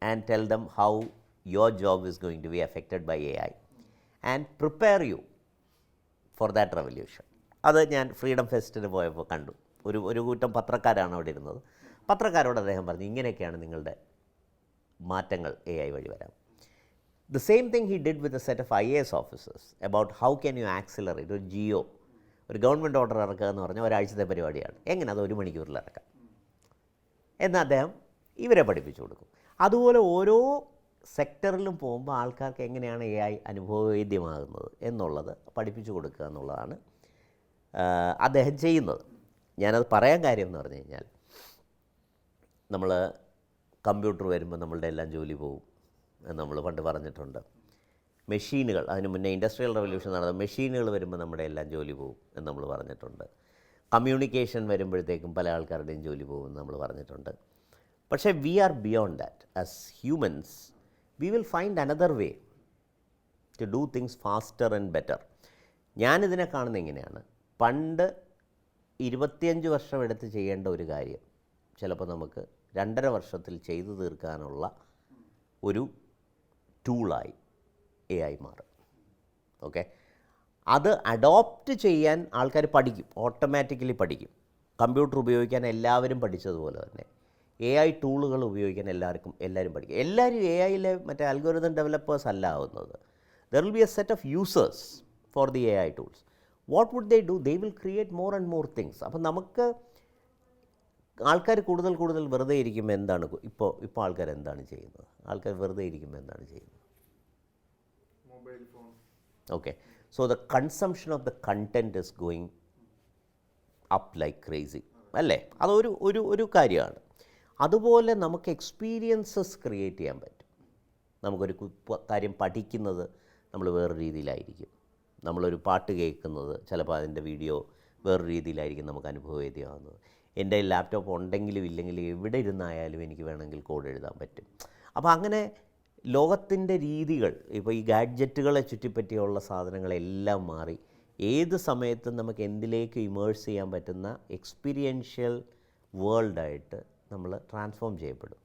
and tell them how your job is going to be affected by AI and prepare you for that revolution. അത് ഞാൻ ഫ്രീഡം ഫെസ്റ്റിന് പോയപ്പോൾ കണ്ടു. ഒരു കൂട്ടം പത്രക്കാരാണ് അവിടെ ഇരുന്നത്. പത്രക്കാരോട് അദ്ദേഹം പറഞ്ഞു ഇങ്ങനെയൊക്കെയാണ് നിങ്ങളുടെ മാറ്റങ്ങൾ AI വഴി വരാം. The same thing he did with a set of IAS officers about how can you accelerate ഒരു GO, ഒരു ഗവൺമെൻറ് ഓർഡർ ഇറക്കുക എന്ന് പറഞ്ഞാൽ ഒരാഴ്ചത്തെ പരിപാടിയാണ്, എങ്ങനെ അത് 1 മണിക്കൂറിൽ ഇറക്കാം എന്ന് അദ്ദേഹം ഇവരെ പഠിപ്പിച്ചു കൊടുക്കും. അതുപോലെ ഓരോ സെക്ടറിലും പോകുമ്പോൾ ആൾക്കാർക്ക് എങ്ങനെയാണ് AI അനുഭവവേദ്യമാകുന്നത് എന്നുള്ളത് പഠിപ്പിച്ചു കൊടുക്കുക എന്നുള്ളതാണ് അദ്ദേഹം ചെയ്യുന്നത്. ഞാനത് പറയാൻ കാര്യം എന്ന് പറഞ്ഞു കഴിഞ്ഞാൽ, നമ്മൾ കമ്പ്യൂട്ടർ വരുമ്പോൾ നമ്മളുടെ എല്ലാം ജോലി പോകും എന്ന് നമ്മൾ പണ്ട് പറഞ്ഞിട്ടുണ്ട്. മെഷീനുകൾ, അതിന് മുന്നേ ഇൻഡസ്ട്രിയൽ റവല്യൂഷൻ നടന്ന മെഷീനുകൾ വരുമ്പോൾ നമ്മുടെ എല്ലാം ജോലി പോകും എന്ന് നമ്മൾ പറഞ്ഞിട്ടുണ്ട്. കമ്മ്യൂണിക്കേഷൻ വരുമ്പോഴത്തേക്കും പല ആൾക്കാരുടെയും ജോലി പോകുമെന്ന് നമ്മൾ പറഞ്ഞിട്ടുണ്ട്. പക്ഷേ we are beyond that. As humans we will find another way to do things faster and better. ഞാനിതിനെ കാണുന്നത് ഇങ്ങനെയാണ്. പണ്ട് 25 വർഷം എടുത്ത് ചെയ്യേണ്ട ഒരു കാര്യം ചിലപ്പോൾ നമുക്ക് 2.5 വർഷത്തിൽ ചെയ്തു തീർക്കാനുള്ള ഒരു ടൂളായി AI മാറും. ഓക്കെ, അത് അഡോപ്റ്റ് ചെയ്യാൻ ആൾക്കാർ പഠിക്കും, ഓട്ടോമാറ്റിക്കലി പഠിക്കും. കമ്പ്യൂട്ടർ ഉപയോഗിക്കാൻ എല്ലാവരും പഠിച്ചതുപോലെ തന്നെ AI ടൂളുകൾ ഉപയോഗിക്കാൻ എല്ലാവരും പഠിക്കും. എല്ലാവരും AIയിലെ മറ്റേ അൽഗോരിതം ഡെവലപ്പേഴ്സ് അല്ല ആവുന്നത്. There will be a set of users for the AI tools. What would they do? They will create more and more things. അപ്പം നമുക്ക് ആൾക്കാർ കൂടുതൽ വെറുതെ ഇരിക്കുമ്പോൾ എന്താണ് ഇപ്പോൾ ആൾക്കാർ എന്താണ് ചെയ്യുന്നത്? ആൾക്കാർ വെറുതെ ഇരിക്കുമ്പോൾ എന്താണ് ചെയ്യുന്നത്? Mobile phone. Okay, so the consumption of the content is going up like crazy അല്ലേ? അതൊരു കാര്യമാണ്. അതുപോലെ നമുക്ക് എക്സ്പീരിയൻസസ് ക്രിയേറ്റ് ചെയ്യാൻ പറ്റും. നമുക്കൊരു കാര്യം പഠിക്കുന്നത് നമ്മൾ വേറെ രീതിയിലായിരിക്കും. നമ്മളൊരു പാട്ട് കേൾക്കുന്നത് ചിലപ്പോൾ അതിൻ്റെ വീഡിയോ വേറെ രീതിയിലായിരിക്കും നമുക്ക് അനുഭവവേദ്യമാകുന്നത്. എൻ്റെ ലാപ്ടോപ്പ് ഉണ്ടെങ്കിലും ഇല്ലെങ്കിലും എവിടെ ഇരുന്നായാലും എനിക്ക് വേണമെങ്കിൽ കോഡ് എഴുതാൻ പറ്റും. അപ്പോൾ അങ്ങനെ ലോകത്തിൻ്റെ രീതികൾ, ഇപ്പോൾ ഈ ഗാഡ്ജറ്റുകളെ ചുറ്റിപ്പറ്റിയുള്ള സാധനങ്ങളെല്ലാം മാറി ഏത് സമയത്തും നമുക്ക് എന്തിലേക്ക് ഇമേഴ്സ് ചെയ്യാൻ പറ്റുന്ന എക്സ്പീരിയൻഷ്യൽ വേൾഡായിട്ട് നമ്മൾ ട്രാൻസ്ഫോം ചെയ്യപ്പെടും.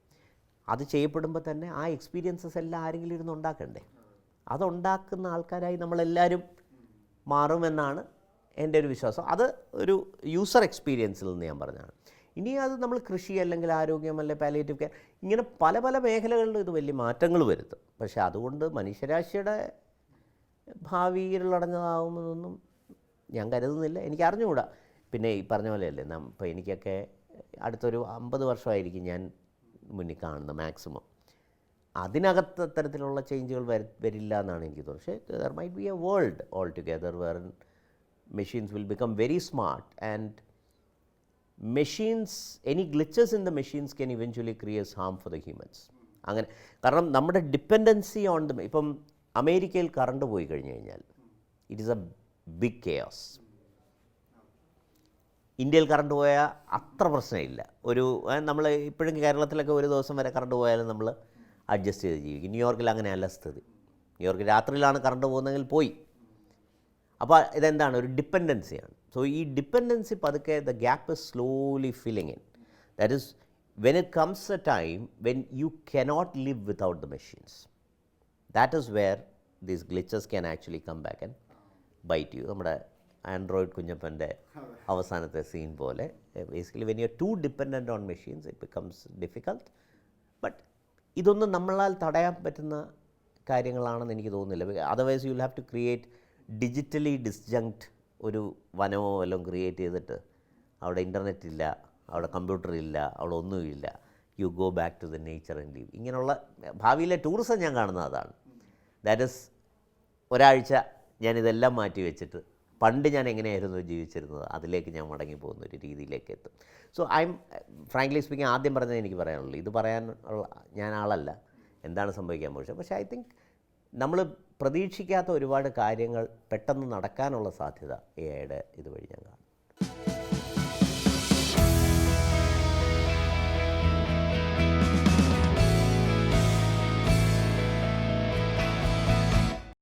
അത് ചെയ്യപ്പെടുമ്പോൾ തന്നെ ആ എക്സ്പീരിയൻസസ് എല്ലാം ആരെങ്കിലും ഇരുന്ന് ഉണ്ടാക്കണ്ടേ? അതുണ്ടാക്കുന്ന ആൾക്കാരായി നമ്മളെല്ലാവരും മാറുമെന്നാണ് എൻ്റെ ഒരു വിശ്വാസം. അത് ഒരു യൂസർ എക്സ്പീരിയൻസിൽ നിന്ന് ഞാൻ പറഞ്ഞതാണ്. ഇനി അത് നമ്മൾ കൃഷി അല്ലെങ്കിൽ ആരോഗ്യം അല്ലെങ്കിൽ പാലിയേറ്റീവ് കെയർ, ഇങ്ങനെ പല പല മേഖലകളിലും ഇത് വലിയ മാറ്റങ്ങൾ വരുത്തും. പക്ഷേ അതുകൊണ്ട് മനുഷ്യരാശിയുടെ ഭാവിയിലടഞ്ഞതാകുമെന്നൊന്നും ഞാൻ കരുതുന്നില്ല. എനിക്ക് അറിഞ്ഞുകൂടാ. പിന്നെ ഈ പറഞ്ഞ പോലെയല്ലേ, ഇപ്പോൾ എനിക്കൊക്കെ അടുത്തൊരു 50 വർഷമായിരിക്കും ഞാൻ മുന്നിൽ കാണുന്നത് മാക്സിമം. അതിനകത്ത് അത്തരത്തിലുള്ള ചേഞ്ചുകൾ വരില്ല എന്നാണ് എനിക്ക് തോന്നുന്നത്. പക്ഷേ there might be a world altogether where machines will become very smart, and machines, any glitches in the machines can eventually create harm for the humans. അങ്ങനെ കാരണം നമ്മുടെ ഡിപ്പെൻഡൻസി ഓൺ ദ, ഇപ്പം അമേരിക്കയിൽ കറണ്ട് പോയി കഴിഞ്ഞു കഴിഞ്ഞാൽ it is a big chaos. ഇന്ത്യയിൽ current പോയാൽ അത്ര പ്രശ്നമില്ല. ഒരു നമ്മൾ ഇപ്പോഴും കേരളത്തിലൊക്കെ ഒരു ദിവസം വരെ കറണ്ട് പോയാലും നമ്മൾ അഡ്ജസ്റ്റ് ചെയ്ത് ജീവിക്കും. ന്യൂയോർക്കിൽ അങ്ങനെയല്ല സ്ഥിതി. ന്യൂയോർക്ക് രാത്രിയിലാണ് കറണ്ട് പോകുന്നതെങ്കിൽ പോയി. അപ്പോൾ ഇതെന്താണ്, ഒരു ഡിപ്പെൻഡൻസിയാണ്. സോ ഈ ഡിപ്പെൻഡൻസി പതുക്കെ the gap is slowly filling in. That is when it comes a time when you cannot live without the machines. That is where these glitches can actually come back and bite you. നമ്മുടെ android കുഞ്ഞപ്പൻ്റെ അവസാനത്തെ scene പോലെ basically when you are too dependent on machines it becomes difficult. But ഇതൊന്നും നമ്മളാൽ തടയാൻ പറ്റുന്ന കാര്യങ്ങളാണെന്ന് എനിക്ക് തോന്നുന്നില്ല. Otherwise you will have to create digitally ഡിസ്ജങ്ക്ട് ഒരു വനമോ വല്ലതും ക്രിയേറ്റ് ചെയ്തിട്ട് അവിടെ ഇൻ്റർനെറ്റ് ഇല്ല, അവിടെ കമ്പ്യൂട്ടർ ഇല്ല, അവിടെ ഒന്നുമില്ല, you go back to the nature and leave. ഇങ്ങനെയുള്ള ഭാവിയിലെ ടൂറിസം ഞാൻ കാണുന്നത് അതാണ്. ദാറ്റ് ഈസ് ഒരാഴ്ച ഞാനിതെല്ലാം മാറ്റി വെച്ചിട്ട് പണ്ട് ഞാൻ എങ്ങനെയായിരുന്നു ജീവിച്ചിരുന്നത് അതിലേക്ക് ഞാൻ മടങ്ങി പോകുന്ന ഒരു രീതിയിലേക്ക് എത്തും. So I M frankly speaking, ആദ്യം പറഞ്ഞത് എനിക്ക് പറയാനുള്ളൂ. ഇത് പറയാൻ ഞാൻ ആളല്ല, എന്താണ് സംഭവിക്കാൻ പോകുന്നത്. പക്ഷേ ഐ തിങ്ക് നമ്മൾ പ്രതീക്ഷിക്കാത്ത ഒരുപാട് കാര്യങ്ങൾ പെട്ടെന്ന് നടക്കാനുള്ള സാധ്യത എ ഐയുടെ ഇതുവഴി ഞാൻ കാണും.